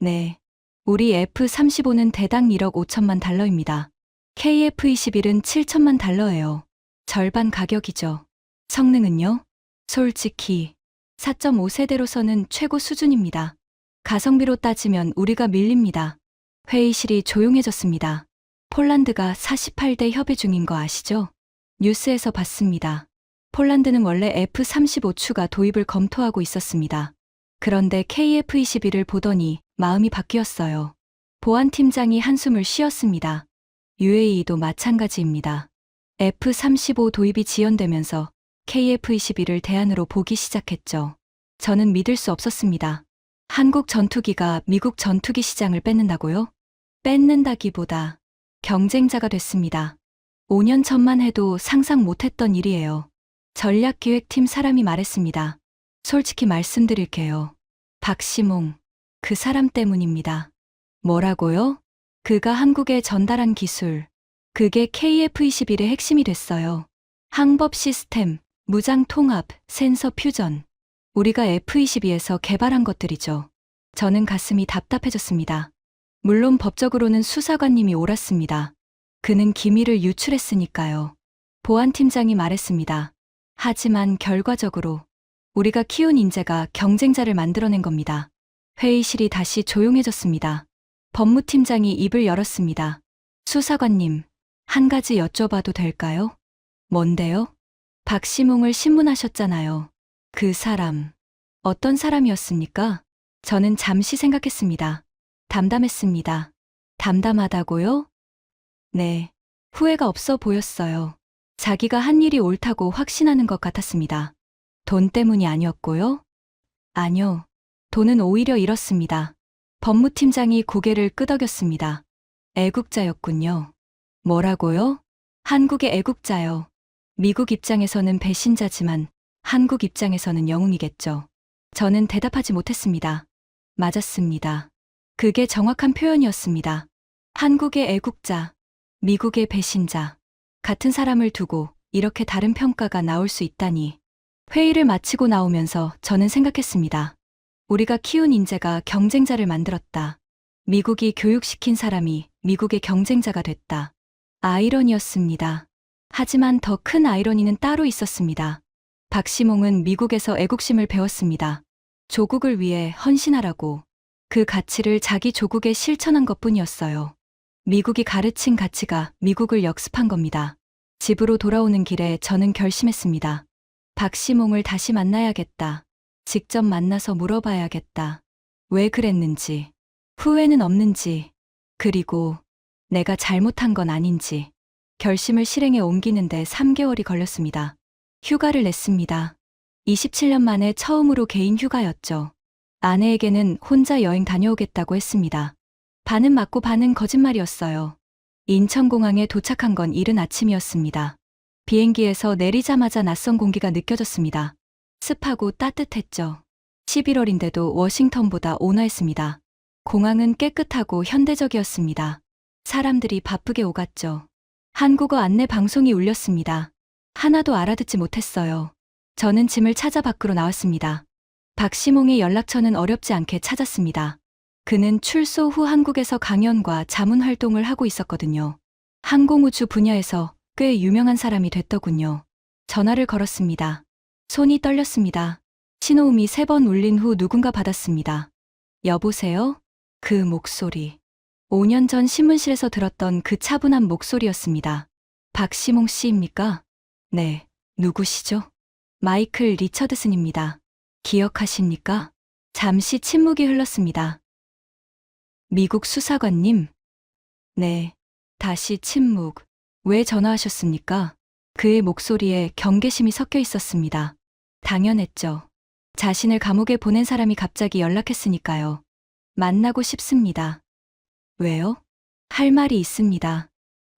[SPEAKER 1] 네. 우리 F-35는 대당 1억 5천만 달러입니다. KF-21은 7천만 달러예요. 절반 가격이죠. 성능은요? 솔직히 4.5세대로서는 최고 수준입니다. 가성비로 따지면 우리가 밀립니다. 회의실이 조용해졌습니다. 폴란드가 48대 협의 중인 거 아시죠? 뉴스에서 봤습니다. 폴란드는 원래 F-35 추가 도입을 검토하고 있었습니다. 그런데 KF-21을 보더니 마음이 바뀌었어요. 보안팀장이 한숨을 쉬었습니다. UAE도 마찬가지입니다. F-35 도입이 지연되면서 KF-21을 대안으로 보기 시작했죠. 저는 믿을 수 없었습니다. 한국 전투기가 미국 전투기 시장을 뺏는다고요? 뺏는다기보다 경쟁자가 됐습니다. 5년 전만 해도 상상 못했던 일이에요. 전략기획팀 사람이 말했습니다. 솔직히 말씀드릴게요. 박시몽, 그 사람 때문입니다. 뭐라고요? 그가 한국에 전달한 기술. 그게 KF-21의 핵심이 됐어요. 항법 시스템, 무장 통합, 센서 퓨전. 우리가 F-22에서 개발한 것들이죠. 저는 가슴이 답답해졌습니다. 물론 법적으로는 수사관님이 옳았습니다. 그는 기밀을 유출했으니까요. 보안팀장이 말했습니다. 하지만 결과적으로 우리가 키운 인재가 경쟁자를 만들어낸 겁니다. 회의실이 다시 조용해졌습니다. 법무팀장이 입을 열었습니다. 수사관님, 한 가지 여쭤봐도 될까요? 뭔데요? 박시몽을 신문하셨잖아요. 그 사람, 어떤 사람이었습니까? 저는 잠시 생각했습니다. 담담했습니다. 담담하다고요? 네. 후회가 없어 보였어요. 자기가 한 일이 옳다고 확신하는 것 같았습니다. 돈 때문이 아니었고요? 아니요. 돈은 오히려 잃었습니다. 법무팀장이 고개를 끄덕였습니다. 애국자였군요. 뭐라고요? 한국의 애국자요. 미국 입장에서는 배신자지만 한국 입장에서는 영웅이겠죠. 저는 대답하지 못했습니다. 맞았습니다. 그게 정확한 표현이었습니다. 한국의 애국자, 미국의 배신자. 같은 사람을 두고 이렇게 다른 평가가 나올 수 있다니. 회의를 마치고 나오면서 저는 생각했습니다. 우리가 키운 인재가 경쟁자를 만들었다. 미국이 교육시킨 사람이 미국의 경쟁자가 됐다. 아이러니였습니다. 하지만 더 큰 아이러니는 따로 있었습니다. 박시몽은 미국에서 애국심을 배웠습니다. 조국을 위해 헌신하라고. 그 가치를 자기 조국에 실천한 것뿐이었어요. 미국이 가르친 가치가 미국을 역습한 겁니다. 집으로 돌아오는 길에 저는 결심했습니다. 박시몽을 다시 만나야겠다. 직접 만나서 물어봐야겠다. 왜 그랬는지, 후회는 없는지, 그리고 내가 잘못한 건 아닌지. 결심을 실행에 옮기는데 3개월이 걸렸습니다. 휴가를 냈습니다. 27년 만에 처음으로 개인 휴가였죠. 아내에게는 혼자 여행 다녀오겠다고 했습니다. 반은 맞고 반은 거짓말이었어요. 인천공항에 도착한 건 이른 아침이었습니다. 비행기에서 내리자마자 낯선 공기가 느껴졌습니다. 습하고 따뜻했죠. 11월인데도 워싱턴보다 온화했습니다. 공항은 깨끗하고 현대적이었습니다. 사람들이 바쁘게 오갔죠. 한국어 안내 방송이 울렸습니다. 하나도 알아듣지 못했어요. 저는 짐을 찾아 밖으로 나왔습니다. 박시몽의 연락처는 어렵지 않게 찾았습니다. 그는 출소 후 한국에서 강연과 자문 활동을 하고 있었거든요. 항공우주 분야에서 꽤 유명한 사람이 됐더군요. 전화를 걸었습니다. 손이 떨렸습니다. 신호음이 3번 울린 후 누군가 받았습니다. 여보세요? 그 목소리. 5년 전 신문실에서 들었던 그 차분한 목소리였습니다. 박시몽 씨입니까? 네. 누구시죠? 마이클 리처드슨입니다. 기억하십니까? 잠시 침묵이 흘렀습니다. 미국 수사관님? 네. 다시 침묵. 왜 전화하셨습니까? 그의 목소리에 경계심이 섞여 있었습니다. 당연했죠. 자신을 감옥에 보낸 사람이 갑자기 연락했으니까요. 만나고 싶습니다. 왜요? 할 말이 있습니다.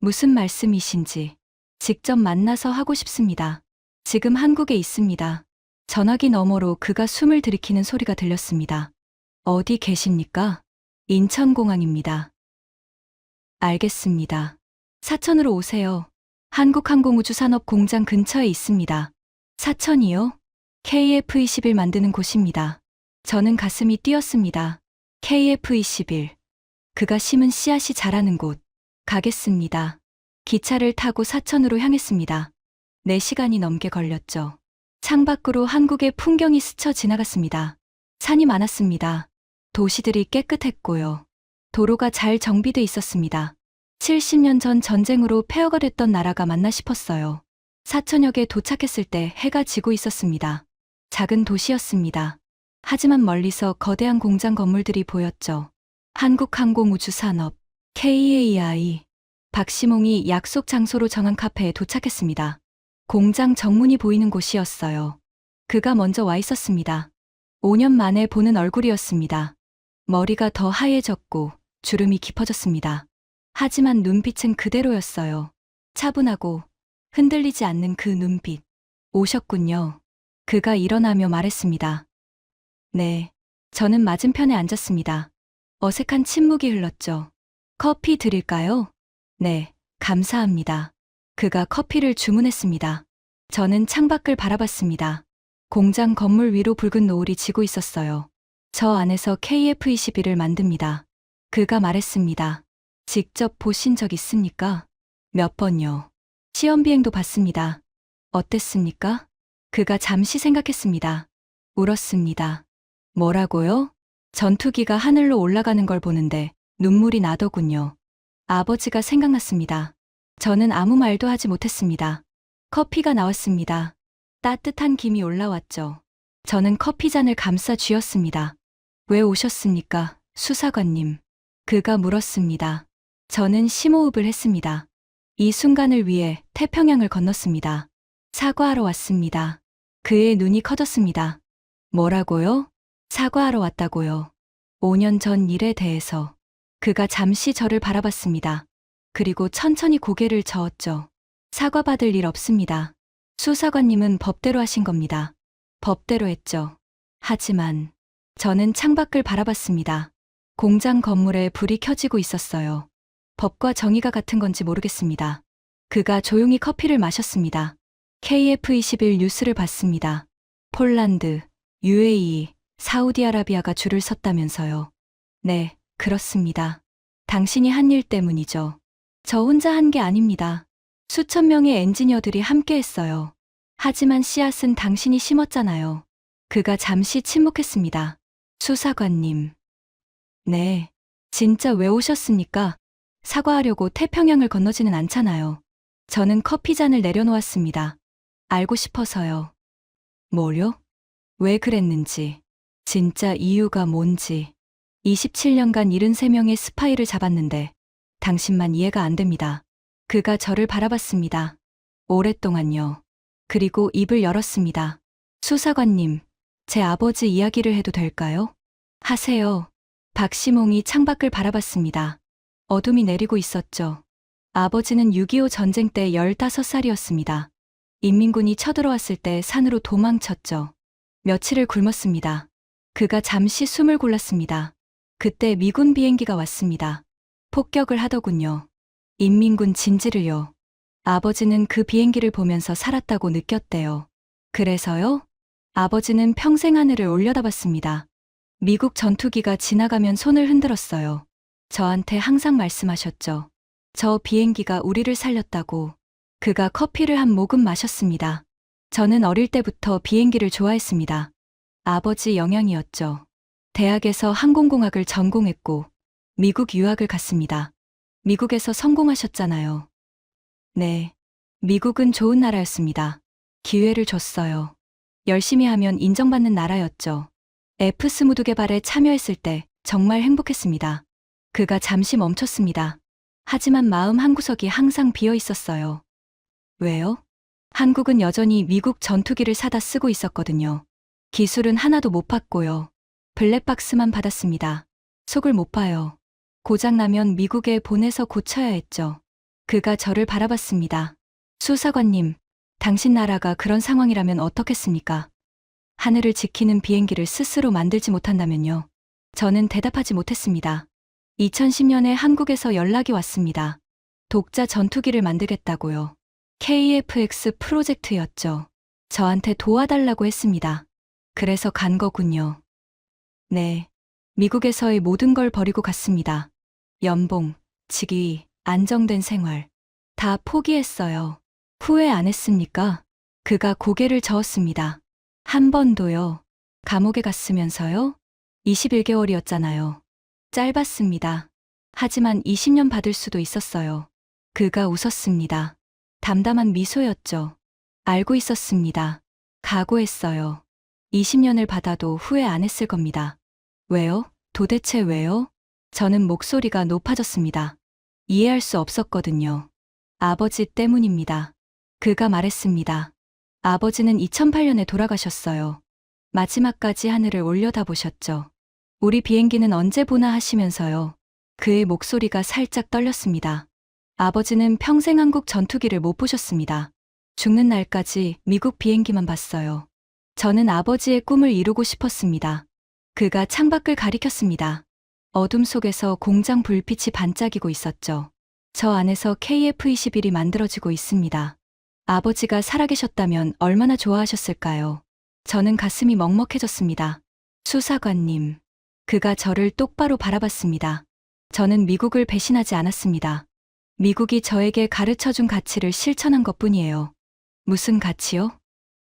[SPEAKER 1] 무슨 말씀이신지. 직접 만나서 하고 싶습니다. 지금 한국에 있습니다. 전화기 너머로 그가 숨을 들이키는 소리가 들렸습니다. 어디 계십니까? 인천공항입니다. 알겠습니다. 사천으로 오세요. 한국항공우주산업 공장 근처에 있습니다. 사천이요? KF-21 만드는 곳입니다. 저는 가슴이 뛰었습니다. KF-21. 그가 심은 씨앗이 자라는 곳. 가겠습니다. 기차를 타고 사천으로 향했습니다. 4시간이 넘게 걸렸죠. 창밖으로 한국의 풍경이 스쳐 지나갔습니다. 산이 많았습니다. 도시들이 깨끗했고요. 도로가 잘 정비돼 있었습니다. 70년 전 전쟁으로 폐허가 됐던 나라가 맞나 싶었어요. 사천역에 도착했을 때 해가 지고 있었습니다. 작은 도시였습니다. 하지만 멀리서 거대한 공장 건물들이 보였죠. 한국항공우주산업, KAI. 박시몽이 약속 장소로 정한 카페에 도착했습니다. 공장 정문이 보이는 곳이었어요. 그가 먼저 와 있었습니다. 5년 만에 보는 얼굴이었습니다. 머리가 더 하얘졌고 주름이 깊어졌습니다. 하지만 눈빛은 그대로였어요. 차분하고 흔들리지 않는 그 눈빛. 오셨군요. 그가 일어나며 말했습니다. 네. 저는 맞은편에 앉았습니다. 어색한 침묵이 흘렀죠. 커피 드릴까요? 네, 감사합니다. 그가 커피를 주문했습니다. 저는 창밖을 바라봤습니다. 공장 건물 위로 붉은 노을이 지고 있었어요. 저 안에서 KF-21을 만듭니다. 그가 말했습니다. 직접 보신 적 있습니까? 몇 번요. 시험 비행도 봤습니다. 어땠습니까? 그가 잠시 생각했습니다. 울었습니다. 뭐라고요? 전투기가 하늘로 올라가는 걸 보는데 눈물이 나더군요. 아버지가 생각났습니다. 저는 아무 말도 하지 못했습니다. 커피가 나왔습니다. 따뜻한 김이 올라왔죠. 저는 커피잔을 감싸 쥐었습니다. 왜 오셨습니까, 수사관님? 그가 물었습니다. 저는 심호흡을 했습니다. 이 순간을 위해 태평양을 건넜습니다. 사과하러 왔습니다. 그의 눈이 커졌습니다. 뭐라고요? 사과하러 왔다고요. 5년 전 일에 대해서. 그가 잠시 저를 바라봤습니다. 그리고 천천히 고개를 저었죠. 사과받을 일 없습니다. 수사관님은 법대로 하신 겁니다. 법대로 했죠. 하지만 저는 창밖을 바라봤습니다. 공장 건물에 불이 켜지고 있었어요. 법과 정의가 같은 건지 모르겠습니다. 그가 조용히 커피를 마셨습니다. KF21 뉴스를 봤습니다. 폴란드, UAE, 사우디아라비아가 줄을 섰다면서요. 네, 그렇습니다. 당신이 한 일 때문이죠. 저 혼자 한 게 아닙니다. 수천 명의 엔지니어들이 함께 했어요. 하지만 씨앗은 당신이 심었잖아요. 그가 잠시 침묵했습니다. 수사관님. 네. 진짜 왜 오셨습니까? 사과하려고 태평양을 건너지는 않잖아요. 저는 커피잔을 내려놓았습니다. 알고 싶어서요. 뭐요? 왜 그랬는지. 진짜 이유가 뭔지. 27년간 73명의 스파이를 잡았는데 당신만 이해가 안 됩니다. 그가 저를 바라봤습니다. 오랫동안요. 그리고 입을 열었습니다. 수사관님, 제 아버지 이야기를 해도 될까요? 하세요. 박시몽이 창밖을 바라봤습니다. 어둠이 내리고 있었죠. 아버지는 6.25 전쟁 때 15살이었습니다. 인민군이 쳐들어왔을 때 산으로 도망쳤죠. 며칠을 굶었습니다. 그가 잠시 숨을 골랐습니다. 그때 미군 비행기가 왔습니다. 폭격을 하더군요. 인민군 진지를요. 아버지는 그 비행기를 보면서 살았다고 느꼈대요. 그래서요? 아버지는 평생 하늘을 올려다봤습니다. 미국 전투기가 지나가면 손을 흔들었어요. 저한테 항상 말씀하셨죠. 저 비행기가 우리를 살렸다고. 그가 커피를 한 모금 마셨습니다. 저는 어릴 때부터 비행기를 좋아했습니다. 아버지 영향이었죠. 대학에서 항공공학을 전공했고 미국 유학을 갔습니다. 미국에서 성공하셨잖아요. 네. 미국은 좋은 나라였습니다. 기회를 줬어요. 열심히 하면 인정받는 나라였죠. F-22 개발에 참여했을 때 정말 행복했습니다. 그가 잠시 멈췄습니다. 하지만 마음 한구석이 항상 비어 있었어요. 왜요? 한국은 여전히 미국 전투기를 사다 쓰고 있었거든요. 기술은 하나도 못 받고요. 블랙박스만 받았습니다. 속을 못 봐요. 고장나면 미국에 보내서 고쳐야 했죠. 그가 저를 바라봤습니다. 수사관님, 당신 나라가 그런 상황이라면 어떻겠습니까? 하늘을 지키는 비행기를 스스로 만들지 못한다면요. 저는 대답하지 못했습니다. 2010년에 한국에서 연락이 왔습니다. 독자 전투기를 만들겠다고요. KFX 프로젝트였죠. 저한테 도와달라고 했습니다. 그래서 간 거군요. 네. 미국에서의 모든 걸 버리고 갔습니다. 연봉, 직위, 안정된 생활. 다 포기했어요. 후회 안 했습니까? 그가 고개를 저었습니다. 한 번도요. 감옥에 갔으면서요? 21개월이었잖아요. 짧았습니다. 하지만 20년 받을 수도 있었어요. 그가 웃었습니다. 담담한 미소였죠. 알고 있었습니다. 각오했어요. 20년을 받아도 후회 안 했을 겁니다. 왜요? 도대체 왜요? 저는 목소리가 높아졌습니다. 이해할 수 없었거든요. 아버지 때문입니다. 그가 말했습니다. 아버지는 2008년에 돌아가셨어요. 마지막까지 하늘을 올려다보셨죠. 우리 비행기는 언제 보나 하시면서요. 그의 목소리가 살짝 떨렸습니다. 아버지는 평생 한국 전투기를 못 보셨습니다. 죽는 날까지 미국 비행기만 봤어요. 저는 아버지의 꿈을 이루고 싶었습니다. 그가 창밖을 가리켰습니다. 어둠 속에서 공장 불빛이 반짝이고 있었죠. 저 안에서 KF-21이 만들어지고 있습니다. 아버지가 살아계셨다면 얼마나 좋아하셨을까요? 저는 가슴이 먹먹해졌습니다. 수사관님. 그가 저를 똑바로 바라봤습니다. 저는 미국을 배신하지 않았습니다. 미국이 저에게 가르쳐준 가치를 실천한 것뿐이에요. 무슨 가치요?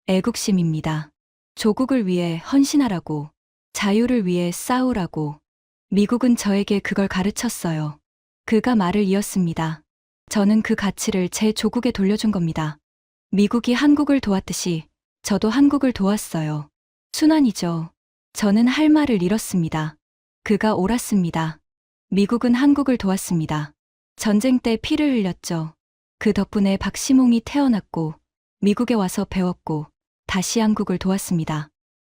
[SPEAKER 1] 애국심입니다. 조국을 위해 헌신하라고, 자유를 위해 싸우라고. 미국은 저에게 그걸 가르쳤어요. 그가 말을 이었습니다. 저는 그 가치를 제 조국에 돌려준 겁니다. 미국이 한국을 도왔듯이 저도 한국을 도왔어요. 순환이죠. 저는 할 말을 잃었습니다. 그가 옳았습니다. 미국은 한국을 도왔습니다. 전쟁 때 피를 흘렸죠. 그 덕분에 박시몽이 태어났고 미국에 와서 배웠고 다시 한국을 도왔습니다.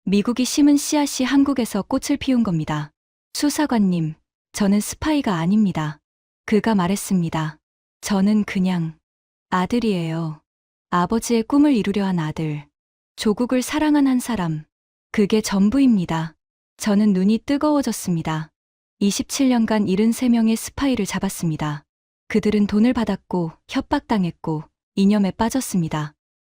[SPEAKER 1] 미국이 심은 씨앗이 한국에서 꽃을 피운 겁니다. 수사관님, 저는 스파이가 아닙니다. 그가 말했습니다. 저는 그냥 아들이에요. 아버지의 꿈을 이루려 한 아들. 조국을 사랑한 한 사람. 그게 전부입니다. 저는 눈이 뜨거워졌습니다. 27년간 73명의 스파이를 잡았습니다. 그들은 돈을 받았고 협박당했고 이념에 빠졌습니다.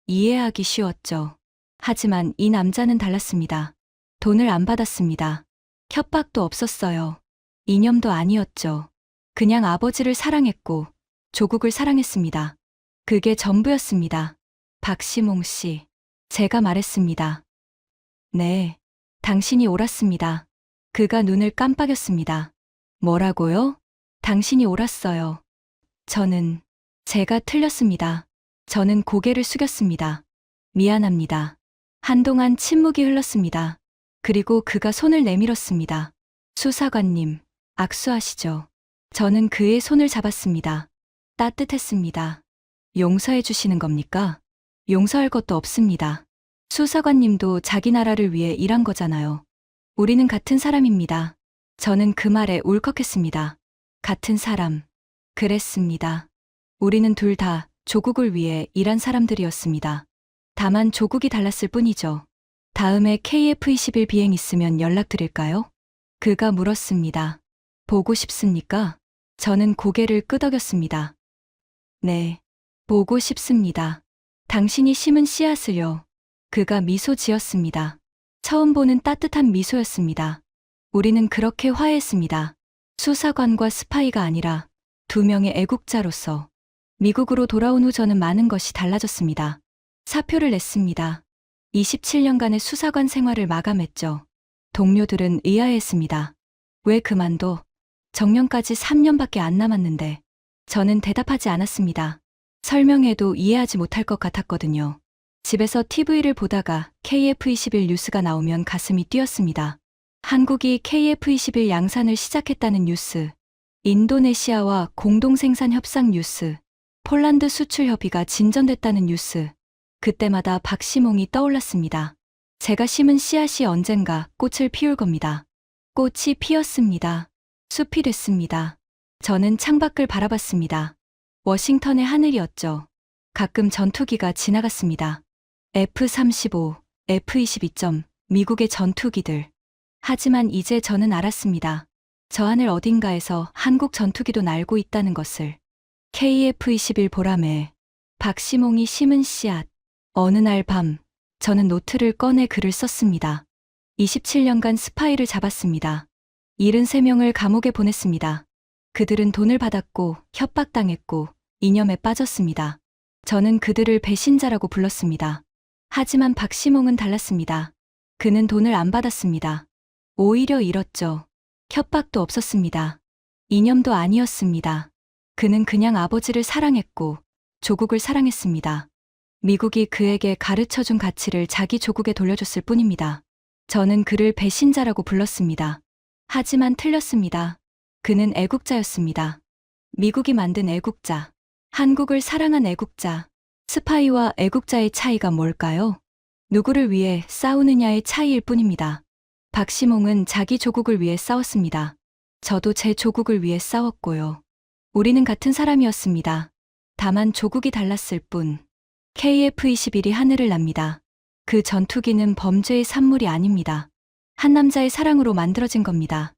[SPEAKER 1] 이해하기 쉬웠죠. 하지만 이 남자는 달랐습니다. 돈을 안 받았습니다. 협박도 없었어요. 이념도 아니었죠. 그냥 아버지를 사랑했고 조국을 사랑했습니다. 그게 전부였습니다. 박시몽 씨, 제가 말했습니다. 네, 당신이 옳았습니다. 그가 눈을 깜빡였습니다. 뭐라고요? 당신이 옳았어요. 제가 틀렸습니다. 저는 고개를 숙였습니다. 미안합니다. 한동안 침묵이 흘렀습니다. 그리고 그가 손을 내밀었습니다. 수사관님, 악수하시죠. 저는 그의 손을 잡았습니다. 따뜻했습니다. 용서해 주시는 겁니까? 용서할 것도 없습니다. 수사관님도 자기 나라를 위해 일한 거잖아요. 우리는 같은 사람입니다. 저는 그 말에 울컥했습니다. 같은 사람. 그랬습니다. 우리는 둘 다 조국을 위해 일한 사람들이었습니다. 다만 조국이 달랐을 뿐이죠. 다음에 KF-21 비행 있으면 연락드릴까요? 그가 물었습니다. 보고 싶습니까? 저는 고개를 끄덕였습니다. 네, 보고 싶습니다. 당신이 심은 씨앗을요. 그가 미소 지었습니다. 처음 보는 따뜻한 미소였습니다. 우리는 그렇게 화해했습니다. 수사관과 스파이가 아니라 두 명의 애국자로서. 미국으로 돌아온 후 저는 많은 것이 달라졌습니다. 사표를 냈습니다. 27년간의 수사관 생활을 마감했죠. 동료들은 의아해했습니다. 왜 그만둬? 정년까지 3년밖에 안 남았는데. 저는 대답하지 않았습니다. 설명해도 이해하지 못할 것 같았거든요. 집에서 TV를 보다가 KF-21 뉴스가 나오면 가슴이 뛰었습니다. 한국이 KF-21 양산을 시작했다는 뉴스, 인도네시아와 공동생산 협상 뉴스, 폴란드 수출 협의가 진전됐다는 뉴스. 그때마다 박시몽이 떠올랐습니다. 제가 심은 씨앗이 언젠가 꽃을 피울 겁니다. 꽃이 피었습니다. 숲이 됐습니다. 저는 창밖을 바라봤습니다. 워싱턴의 하늘이었죠. 가끔 전투기가 지나갔습니다. F-35, F-22점, 미국의 전투기들. 하지만 이제 저는 알았습니다. 저 하늘 어딘가에서 한국 전투기도 날고 있다는 것을. KF-21 보람에 박시몽이 심은 씨앗. 어느 날 밤, 저는 노트를 꺼내 글을 썼습니다. 27년간 스파이를 잡았습니다. 73명을 감옥에 보냈습니다. 그들은 돈을 받았고 협박당했고 이념에 빠졌습니다. 저는 그들을 배신자라고 불렀습니다. 하지만 박시몽은 달랐습니다. 그는 돈을 안 받았습니다. 오히려 잃었죠. 협박도 없었습니다. 이념도 아니었습니다. 그는 그냥 아버지를 사랑했고 조국을 사랑했습니다. 미국이 그에게 가르쳐준 가치를 자기 조국에 돌려줬을 뿐입니다. 저는 그를 배신자라고 불렀습니다. 하지만 틀렸습니다. 그는 애국자였습니다. 미국이 만든 애국자. 한국을 사랑한 애국자. 스파이와 애국자의 차이가 뭘까요? 누구를 위해 싸우느냐의 차이일 뿐입니다. 박시몽은 자기 조국을 위해 싸웠습니다. 저도 제 조국을 위해 싸웠고요. 우리는 같은 사람이었습니다. 다만 조국이 달랐을 뿐. KF-21이 하늘을 납니다. 그 전투기는 범죄의 산물이 아닙니다. 한 남자의 사랑으로 만들어진 겁니다.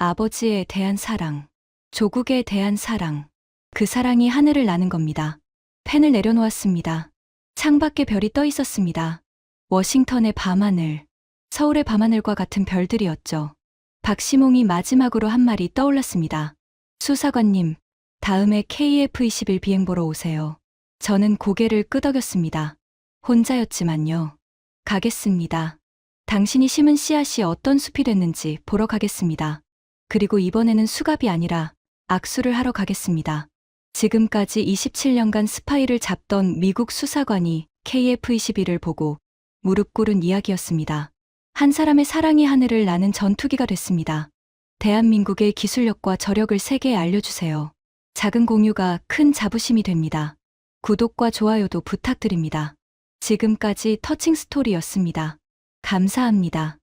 [SPEAKER 1] 아버지에 대한 사랑, 조국에 대한 사랑. 그 사랑이 하늘을 나는 겁니다. 펜을 내려놓았습니다. 창밖에 별이 떠 있었습니다. 워싱턴의 밤하늘, 서울의 밤하늘과 같은 별들이었죠. 박시몽이 마지막으로 한 말이 떠올랐습니다. 수사관님, 다음에 KF-21 비행 보러 오세요. 저는 고개를 끄덕였습니다. 혼자였지만요. 가겠습니다. 당신이 심은 씨앗이 어떤 숲이 됐는지 보러 가겠습니다. 그리고 이번에는 수갑이 아니라 악수를 하러 가겠습니다. 지금까지 27년간 스파이를 잡던 미국 수사관이 KF-21을 보고 무릎 꿇은 이야기였습니다. 한 사람의 사랑이 하늘을 나는 전투기가 됐습니다. 대한민국의 기술력과 저력을 세계에 알려주세요. 작은 공유가 큰 자부심이 됩니다. 구독과 좋아요도 부탁드립니다. 지금까지 터칭 스토리였습니다. 감사합니다.